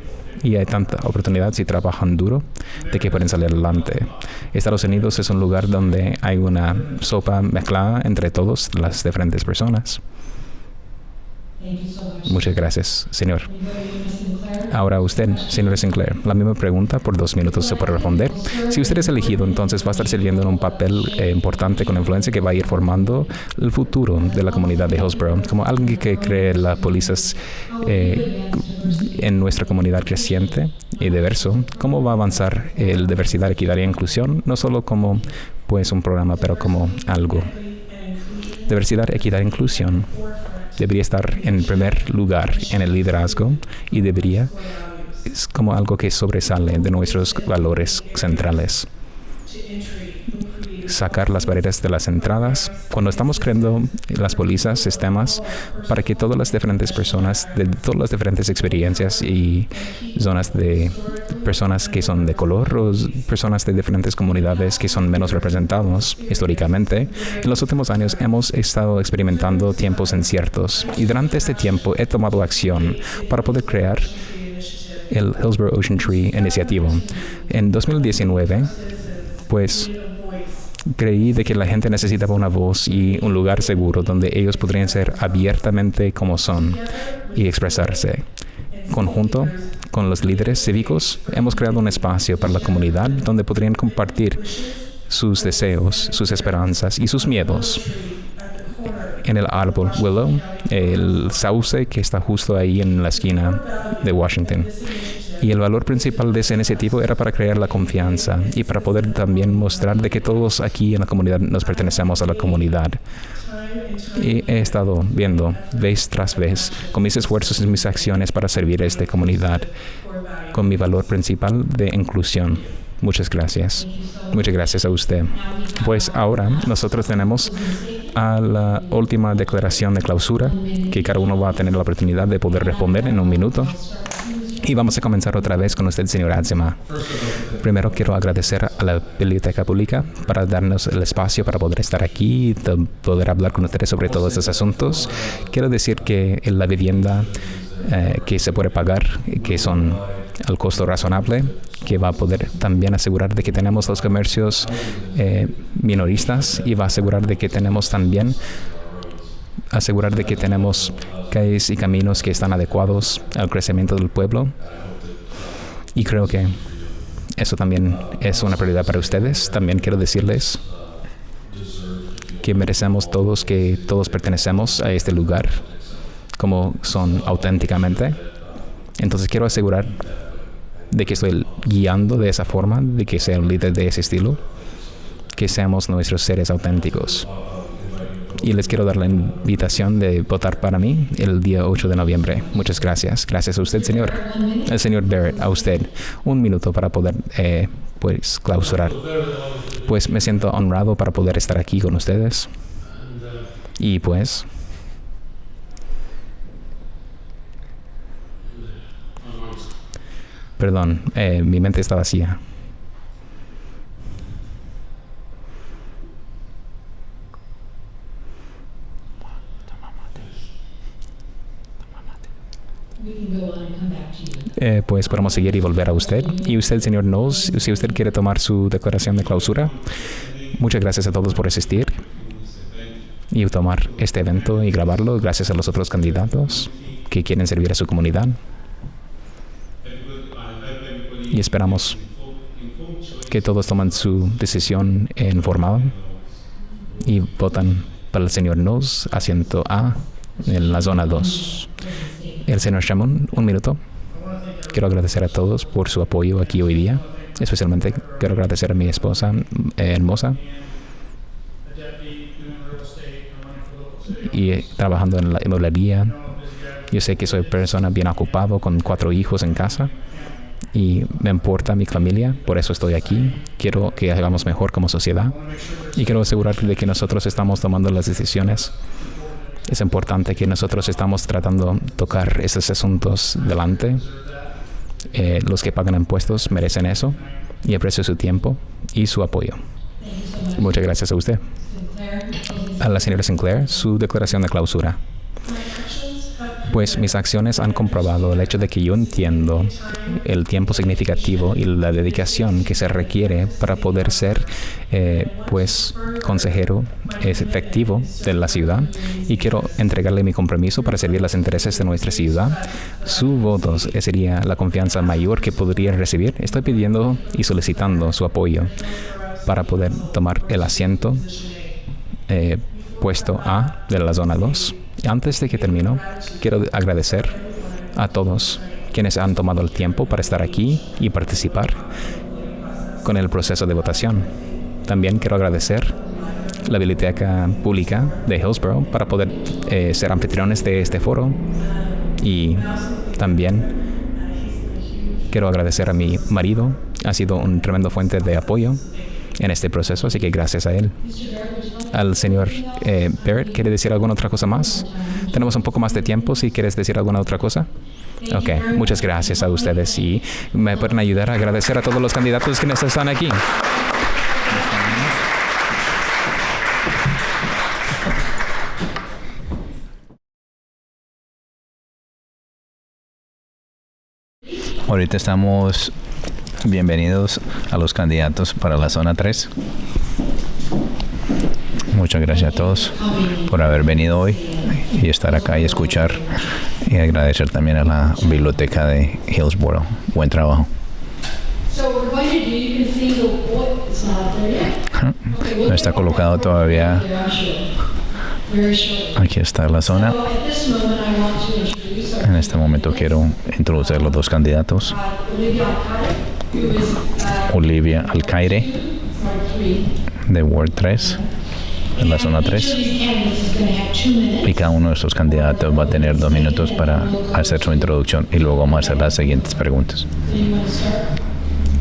y hay tanta oportunidad si trabajan duro de que pueden salir adelante. Estados Unidos es un lugar donde hay una sopa mezclada entre todas las diferentes personas. Muchas gracias, señor. Ahora usted, señor Sinclair, la misma pregunta por 2 minutos se puede responder. Si usted es elegido, entonces va a estar sirviendo en un papel importante con influencia que va a ir formando el futuro de la comunidad de Hillsborough. Como alguien que cree las pólizas en nuestra comunidad creciente y diverso, ¿cómo va a avanzar el diversidad, equidad e inclusión? No solo como pues un programa, pero como algo. Diversidad, equidad e inclusión debería estar en primer lugar en el liderazgo y debería es como algo que sobresale de nuestros valores centrales. Sacar las barreras de las entradas. Cuando estamos creando las pólizas, sistemas, para que todas las diferentes personas, de todas las diferentes experiencias y zonas de personas que son de color o personas de diferentes comunidades que son menos representados históricamente, en los últimos años hemos estado experimentando tiempos inciertos y durante este tiempo he tomado acción para poder crear el Hillsborough Ocean Tree Initiative. En 2019, pues creí de que la gente necesitaba una voz y un lugar seguro donde ellos podrían ser abiertamente como son y expresarse. Conjunto con los líderes cívicos, hemos creado un espacio para la comunidad donde podrían compartir sus deseos, sus esperanzas y sus miedos. En el árbol Willow, el sauce que está justo ahí en la esquina de Washington. Y el valor principal de esa iniciativa era para crear la confianza y para poder también mostrar de que todos aquí en la comunidad nos pertenecemos a la comunidad. Y he estado viendo vez tras vez con mis esfuerzos y mis acciones para servir a esta comunidad con mi valor principal de inclusión. Muchas gracias. Muchas gracias a usted. Pues ahora nosotros tenemos a la última declaración de clausura que cada uno va a tener la oportunidad de poder responder en 1 minuto. Y vamos a comenzar otra vez con usted, señor Atzema. Primero quiero agradecer a la Biblioteca Pública para darnos el espacio para poder estar aquí y poder hablar con ustedes sobre todos estos asuntos. Quiero decir que la vivienda que se puede pagar, que son al costo razonable, que va a poder también asegurar de que tenemos los comercios minoristas y va a asegurar de que tenemos también calles y caminos que están adecuados al crecimiento del pueblo. Y creo que eso también es una prioridad para ustedes. También quiero decirles que merecemos todos, que todos pertenecemos a este lugar como son auténticamente. Entonces quiero asegurar de que estoy guiando de esa forma, de que sea un líder de ese estilo, que seamos nuestros seres auténticos. Y les quiero dar la invitación de votar para mí el día 8 de noviembre. Muchas gracias. Gracias a usted, señor. El señor Barrett, a usted. 1 minuto para poder pues clausurar. Pues me siento honrado para poder estar aquí con ustedes. Y pues perdón, mi mente está vacía. Pues podemos seguir y volver a usted. Y usted, señor Knowles, si usted quiere tomar su declaración de clausura. Muchas gracias a todos por asistir y tomar este evento y grabarlo. Gracias a los otros candidatos que quieren servir a su comunidad. Y esperamos que todos tomen su decisión informada y votan para el señor Knowles, asiento A, en la zona 2. El señor Shamon, 1 minuto. Quiero agradecer a todos por su apoyo aquí hoy día. Especialmente quiero agradecer a mi esposa hermosa y trabajando en la inmobiliaria. Yo sé que soy persona bien ocupado con 4 hijos en casa y me importa mi familia, por eso estoy aquí. Quiero que hagamos mejor como sociedad y quiero asegurar de que nosotros estamos tomando las decisiones. Es importante que nosotros estamos tratando de tocar esos asuntos delante. Los que pagan impuestos merecen eso y aprecio su tiempo y su apoyo. Muchas gracias a usted. A la señora Sinclair, su declaración de clausura. pues mis acciones han comprobado el hecho de que yo entiendo el tiempo significativo y la dedicación que se requiere para poder ser pues consejero efectivo de la ciudad, y quiero entregarle mi compromiso para servir los intereses de nuestra ciudad. Su voto sería la confianza mayor que podría recibir. Estoy pidiendo y solicitando su apoyo para poder tomar el asiento puesto A de la zona 2. Antes de que termino, quiero agradecer a todos quienes han tomado el tiempo para estar aquí y participar con el proceso de votación. También quiero agradecer la Biblioteca Pública de Hillsborough para poder ser anfitriones de este foro, y también quiero agradecer a mi marido. Ha sido un tremendo fuente de apoyo en este proceso, así que gracias a él. Al señor Barrett, ¿quiere decir alguna otra cosa más? Tenemos un poco más de tiempo si quieres decir alguna otra cosa. Ok, muchas gracias a ustedes, y me pueden ayudar a agradecer a todos los candidatos que están aquí. Ahorita estamos bienvenidos a los candidatos para la zona 3. Muchas gracias a todos por haber venido hoy y estar acá y escuchar, y agradecer también a la biblioteca de Hillsborough. Buen trabajo. No está colocado todavía. Aquí está la zona. En este momento quiero introducir los dos candidatos. Olivia Alcaire, de Ward 3, en la zona 3. Y cada uno de estos candidatos va a tener 2 minutos para hacer su introducción, y luego vamos a hacer las siguientes preguntas.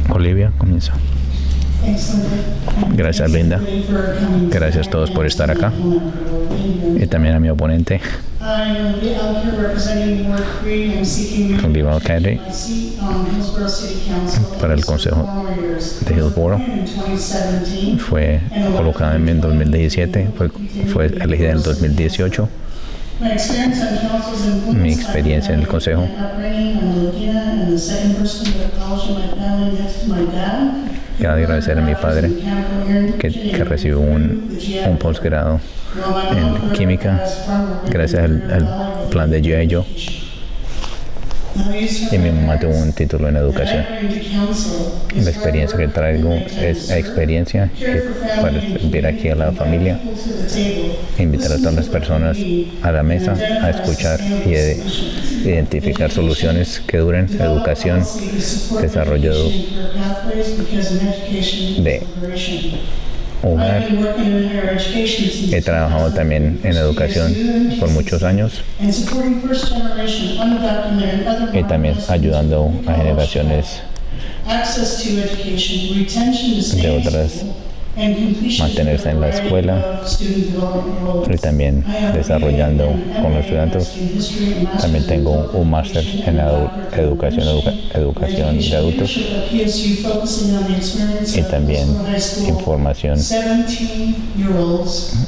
Olivia, comienza. Gracias, Linda. Gracias a todos por estar acá. Y también a mi oponente, Olivia Alcaire, para el Consejo de Hillsborough. Fue colocada en 2017, fue elegida en el 2018. Mi experiencia en el Consejo: quiero agradecer a mi padre que recibió un posgrado en química gracias al plan de G.I. Joe, y mi mamá tuvo un título en educación. La experiencia que traigo es experiencia para servir aquí a la familia, invitar a todas las personas a la mesa a escuchar y identificar soluciones que duren, educación, desarrollo de hogar. He trabajado también en educación por muchos años, y también ayudando a generaciones de otras mantenerse en la escuela, y también desarrollando con los estudiantes. También tengo un máster en educación de adultos, y también información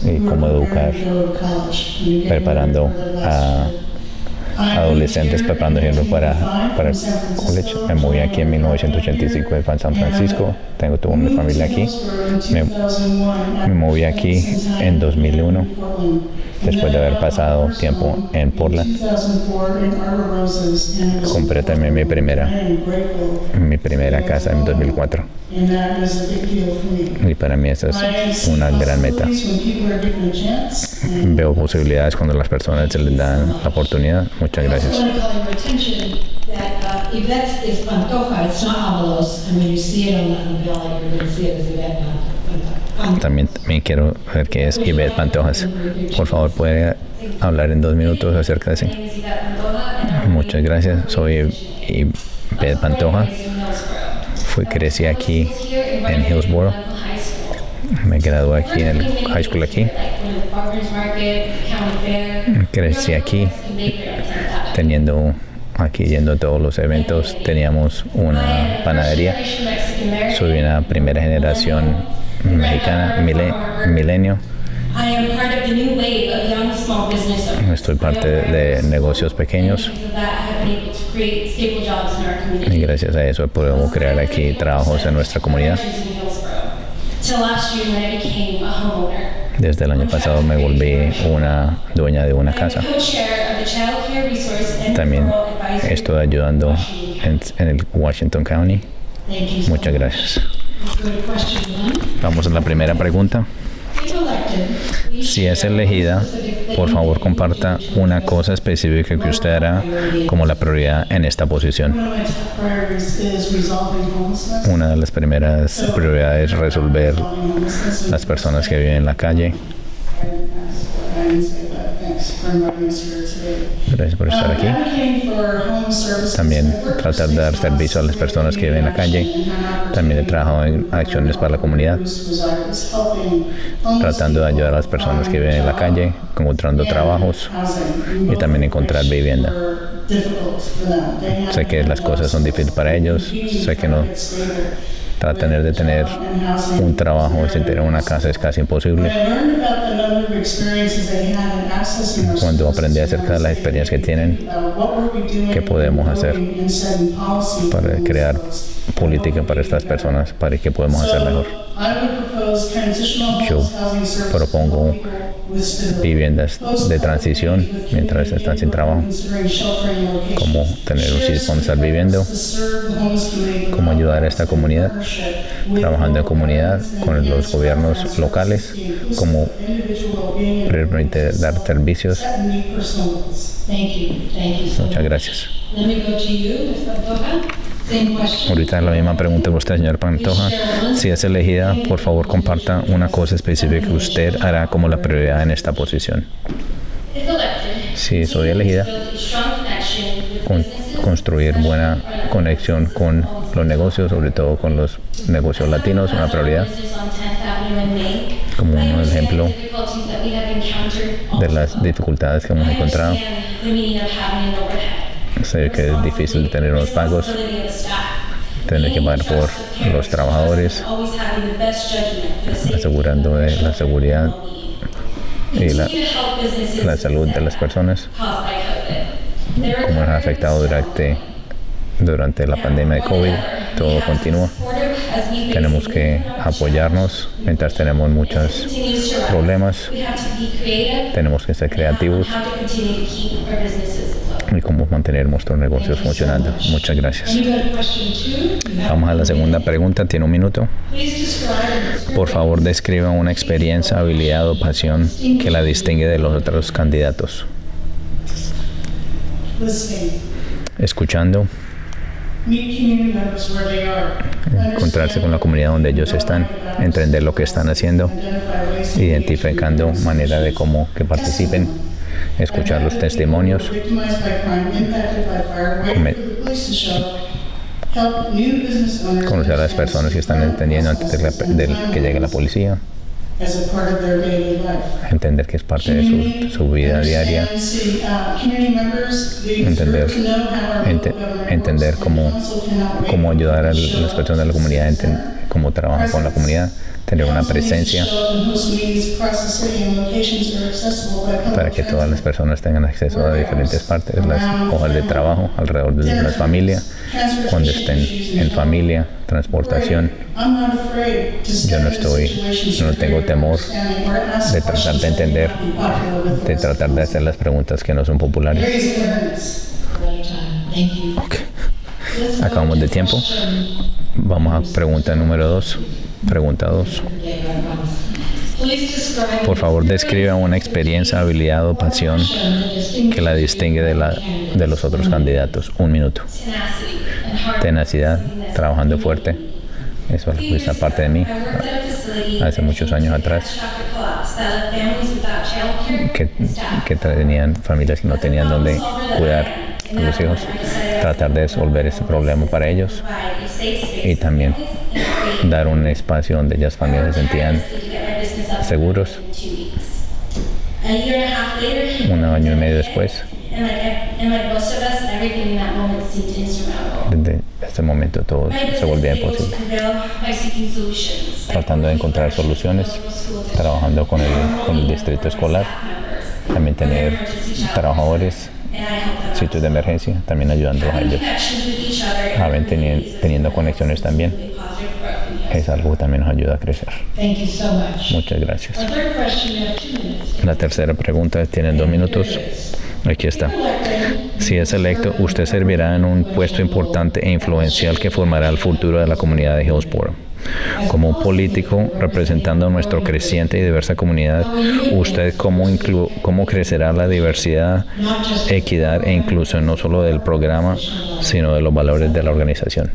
y cómo educar, preparando a adolescentes, preparando para el college. Me moví aquí en 1985 de San Francisco. Tengo toda mi familia aquí. Me moví aquí en 2001, después de haber pasado tiempo en Portland. Compré también mi primera casa en 2004. Y para mí esa es una gran meta. Veo posibilidades cuando las personas se les dan la oportunidad. Muchas gracias. También quiero ver qué es Ivette Pantojas. Por favor, ¿puede hablar en 2 minutos acerca de eso? Muchas gracias. Soy Ivette Pantoja. Crecí aquí en Hillsborough. Me gradué aquí en el high school aquí. Crecí aquí, yendo a todos los eventos. Teníamos una panadería. Soy una primera generación mexicana, milenio, I am part of the new wave of young small business owners. Estoy parte de negocios pequeños Because of that, I have been able to create stable jobs in our community. y gracias a eso podemos crear aquí trabajos en nuestra comunidad. In Hillsborough. Till last year when I became a homeowner. Desde el año pasado me volví una dueña de una casa. I'm co-chair of the Child Care Resource and También Referral Advisory estoy ayudando en el Washington County. Thank you so Muchas gracias. much. Go to question one. Vamos a la primera pregunta. If elected, please Si es elegida, por favor comparta una cosa específica que usted hará como la prioridad en esta posición. One of my top priorities is resolving homelessness. Una de las primeras prioridades es resolver las personas que viven en la calle. I didn't say that. Thanks for inviting us here today. Gracias por estar aquí. Advocating for homeless services. También tratar de dar servicio a las personas que viven en la calle. También he trabajado en acciones para la comunidad, tratando de ayudar a las personas que viven en la calle, encontrando trabajos y también encontrar vivienda. Sé que las cosas son difíciles para ellos, sé que no tratan de tener un trabajo y sin tener una casa es casi imposible. Cuando aprendí acerca de las experiencias que tienen, ¿qué podemos hacer para crear política para estas personas, para que podemos hacer mejor? Yo propongo viviendas de transición mientras están sin trabajo, cómo tener un sitio donde estar viviendo, cómo ayudar a esta comunidad, trabajando en comunidad con los gobiernos locales, cómo permitir dar servicios. Thank you. Thank you so Muchas much. gracias. Let me go to you, Ms. Pantoja. Same question. Ahorita la misma pregunta para usted, señor Pantoja. Si es elegida, por favor comparta una cosa específica que usted hará como la prioridad en esta posición. If elected, Si soy elegida, build a strong connection with con- businesses construir buena conexión con los negocios, sobre todo con los negocios latinos, una prioridad, business on 10th Avenue and Main. como I un understand ejemplo the difficulties that we have encountered de all las dificultades que hemos I encontrado. understand the meaning of having an overhead. Sé que es difícil tener unos pagos, Responsibility of the staff. tener que pagar por los trabajadores, Always having the best judgment for the safety asegurando de la seguridad y la, to help businesses la salud de las personas, caused by COVID. There are como nos ha afectado durante la pandemia de COVID. Todo continúa. Tenemos que apoyarnos mientras tenemos muchos problemas. We have to be creative. Tenemos que ser creativos How to continue to keep our businesses afloat. y cómo mantener nuestros negocios funcionando. Muchas gracias. You go to question 2. Vamos a la segunda pregunta. Tiene un minuto. Please describe Por favor, describa una experiencia, habilidad o pasión que la distingue de los otros candidatos. Listening. Escuchando, Meet community members where they are. encontrarse con la comunidad donde ellos están, entender lo que están haciendo, Identify ways to identificando manera de cómo que participen, escuchar los testimonios, victimized by crime, impacted by fire, waiting Come- for the police to show up, help new business owners conocer a las personas que están entendiendo antes de que llegue la policía, as a part of their daily life. entender que es parte de su vida diaria, entender, entender cómo ayudar a las personas de la comunidad, cómo trabajar con la comunidad, tener una presencia para que todas las personas tengan acceso a diferentes partes, las hojas de trabajo alrededor de la familia, cuando estén en familia, transportación. Yo no tengo temor de tratar de entender, de tratar de hacer las preguntas que no son populares. Ok. Acabamos de tiempo. Vamos a pregunta número 2. Pregunta 2. Por favor, describa una experiencia, habilidad o pasión que la distingue de los otros candidatos. Un minuto. Tenacidad, trabajando fuerte. Eso es esa parte de mí. Hace muchos años atrás, que tenían familias que no tenían donde cuidar a los hijos. Tratar de resolver ese problema para ellos y también dar un espacio donde las familias se sentían seguros. Un año y medio después, desde ese momento todo se volvía imposible. by seeking solutions. tratando de encontrar soluciones, trabajando con el distrito escolar, también tener trabajadores, sitios de emergencia, también ayudándolos a ellos. Teniendo conexiones también, es algo que también nos ayuda a crecer. Thank you so much. Muchas gracias. Our third question, you have 2 minutes. La tercera pregunta, tienen 2 minutos. Aquí está. Si es electo, usted servirá en un puesto importante e influencial que formará el futuro de la comunidad de Hillsborough. Como un político representando a nuestra creciente y diversa comunidad, ¿usted cómo crecerá la diversidad, equidad e inclusión no solo del programa, sino de los valores de la organización?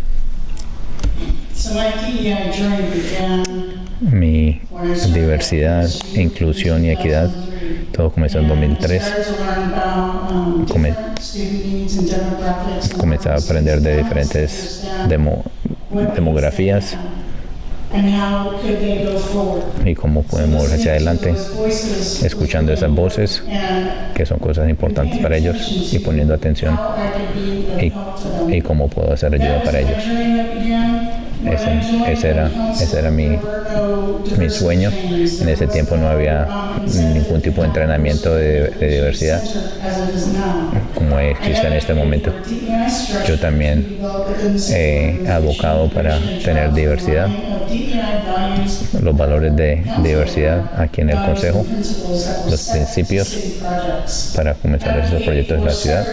So my DEI journey began Mi diversidad, inclusión y equidad, todo comenzó en 2003. Comencé a aprender de diferentes demografías y cómo podemos mover hacia adelante, escuchando esas voces, que son cosas importantes para ellos, y poniendo atención y cómo puedo hacer ayuda para ellos. Ese era mi sueño. En ese tiempo no había ningún tipo de entrenamiento de diversidad como existe en este momento. Yo también he abocado para tener diversidad, los valores de diversidad aquí en el Consejo, los principios para comenzar estos proyectos de la ciudad.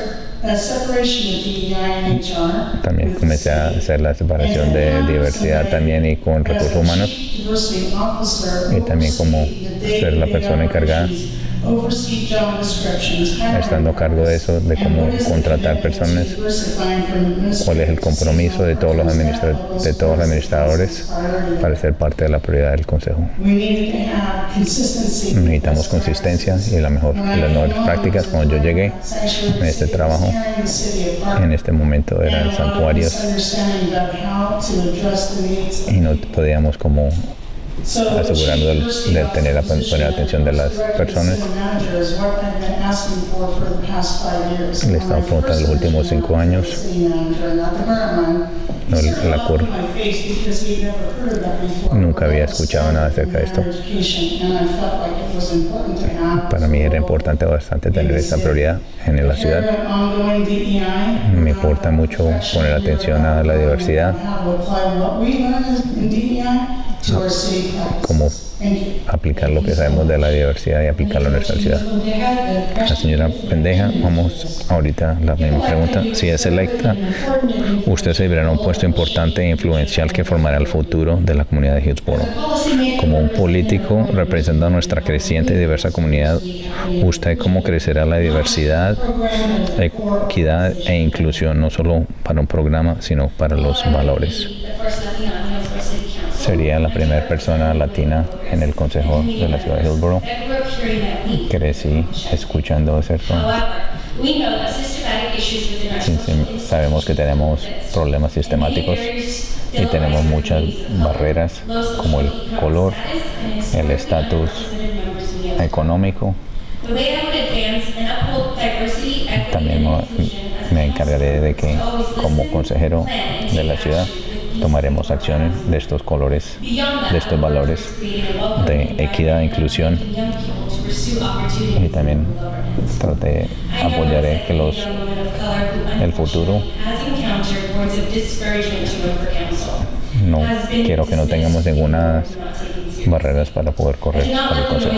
También comencé a hacer la separación de diversidad también y con recursos humanos, y también como ser la persona encargada, estando a cargo de eso, de cómo contratar personas, cuál es el compromiso de todos los administradores para ser parte de la prioridad del Consejo. Necesitamos consistencia y las mejores prácticas. Cuando yo llegué en este trabajo, en este momento eran santuarios y no podíamos como asegurarnos de poner atención de las personas. Le he estado preguntando los últimos 5 años. Nunca había escuchado nada acerca de esto. Para mí era importante bastante tener esa prioridad en la ciudad. Me importa mucho poner atención a la diversidad, cómo aplicar lo que sabemos de la diversidad y aplicarlo en nuestra ciudad. La señora Pendeja, vamos ahorita la misma pregunta. Si es electa, usted servirá en un puesto importante e influencial que formará el futuro de la comunidad de Hillsborough. Como un político representando a nuestra creciente y diversa comunidad, ¿usted cómo crecerá la diversidad, equidad e inclusión no solo para un programa, sino para los valores? Sería la primera persona latina en el Consejo de la Ciudad de Hillsborough. Crecí escuchando acerca. Sabemos que tenemos problemas sistemáticos y tenemos muchas barreras como el color, el estatus económico. También me encargaré de que como consejero de la ciudad tomaremos acciones de estos colores, de estos valores de equidad e inclusión, y también apoyaré que el futuro no quiero que no tengamos ninguna barreras para poder correr para el consejo.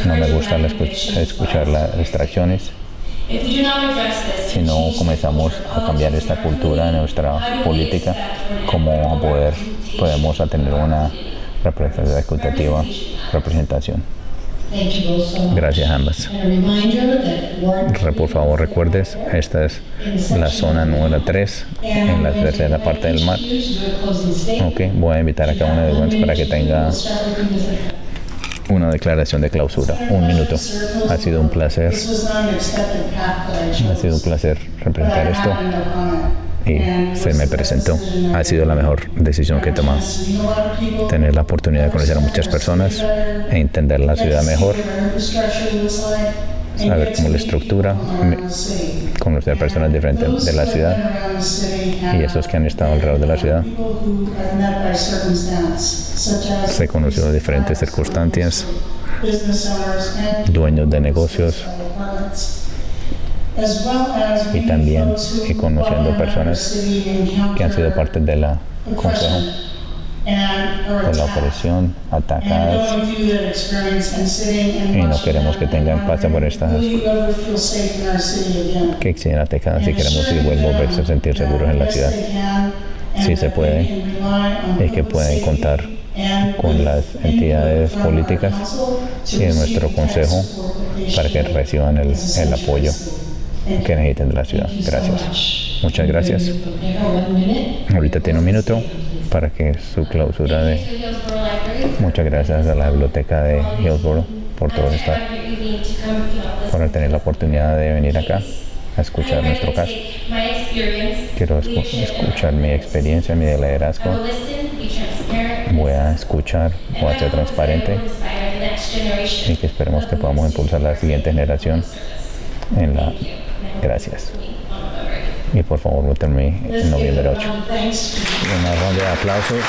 No me gusta escuchar las distracciones. Si no comenzamos a cambiar esta cultura en nuestra política, ¿cómo podemos tener una representación? Gracias ambas. Por favor, recuerdes, esta es la zona número 3 en la tercera parte del mar. Okay, voy a invitar a cada uno de ustedes para que tenga una declaración de clausura. 1 minuto. Ha sido un placer. Ha sido un placer representar esto. Y se me presentó. Ha sido la mejor decisión que he tomado. Tener la oportunidad de conocer a muchas personas e entender la ciudad mejor. saber cómo la estructura, conocer personas diferentes de la ciudad y esos que han estado alrededor de la ciudad. Se conoció diferentes circunstancias, dueños de negocios y también conociendo personas que han sido parte de la consejo, de la operación, atacadas, y no queremos que tengan pase por estas que existen atacadas y queremos que volverse a sentir seguros en la ciudad. Si se puede, y que pueden contar con las entidades políticas y nuestro consejo para que reciban el apoyo que necesiten de la ciudad. Gracias. Muchas gracias. Ahorita tiene un minuto para que su clausura de... Muchas gracias a la biblioteca de Hillsborough por todo esto, por tener la oportunidad de venir acá a escuchar nuestro caso. Quiero escuchar mi experiencia, mi liderazgo. Voy a escuchar, voy a ser transparente y que esperemos que podamos impulsar la siguiente generación en la... Gracias. Y por favor, votenme en noviembre 8. Una ronda de aplausos.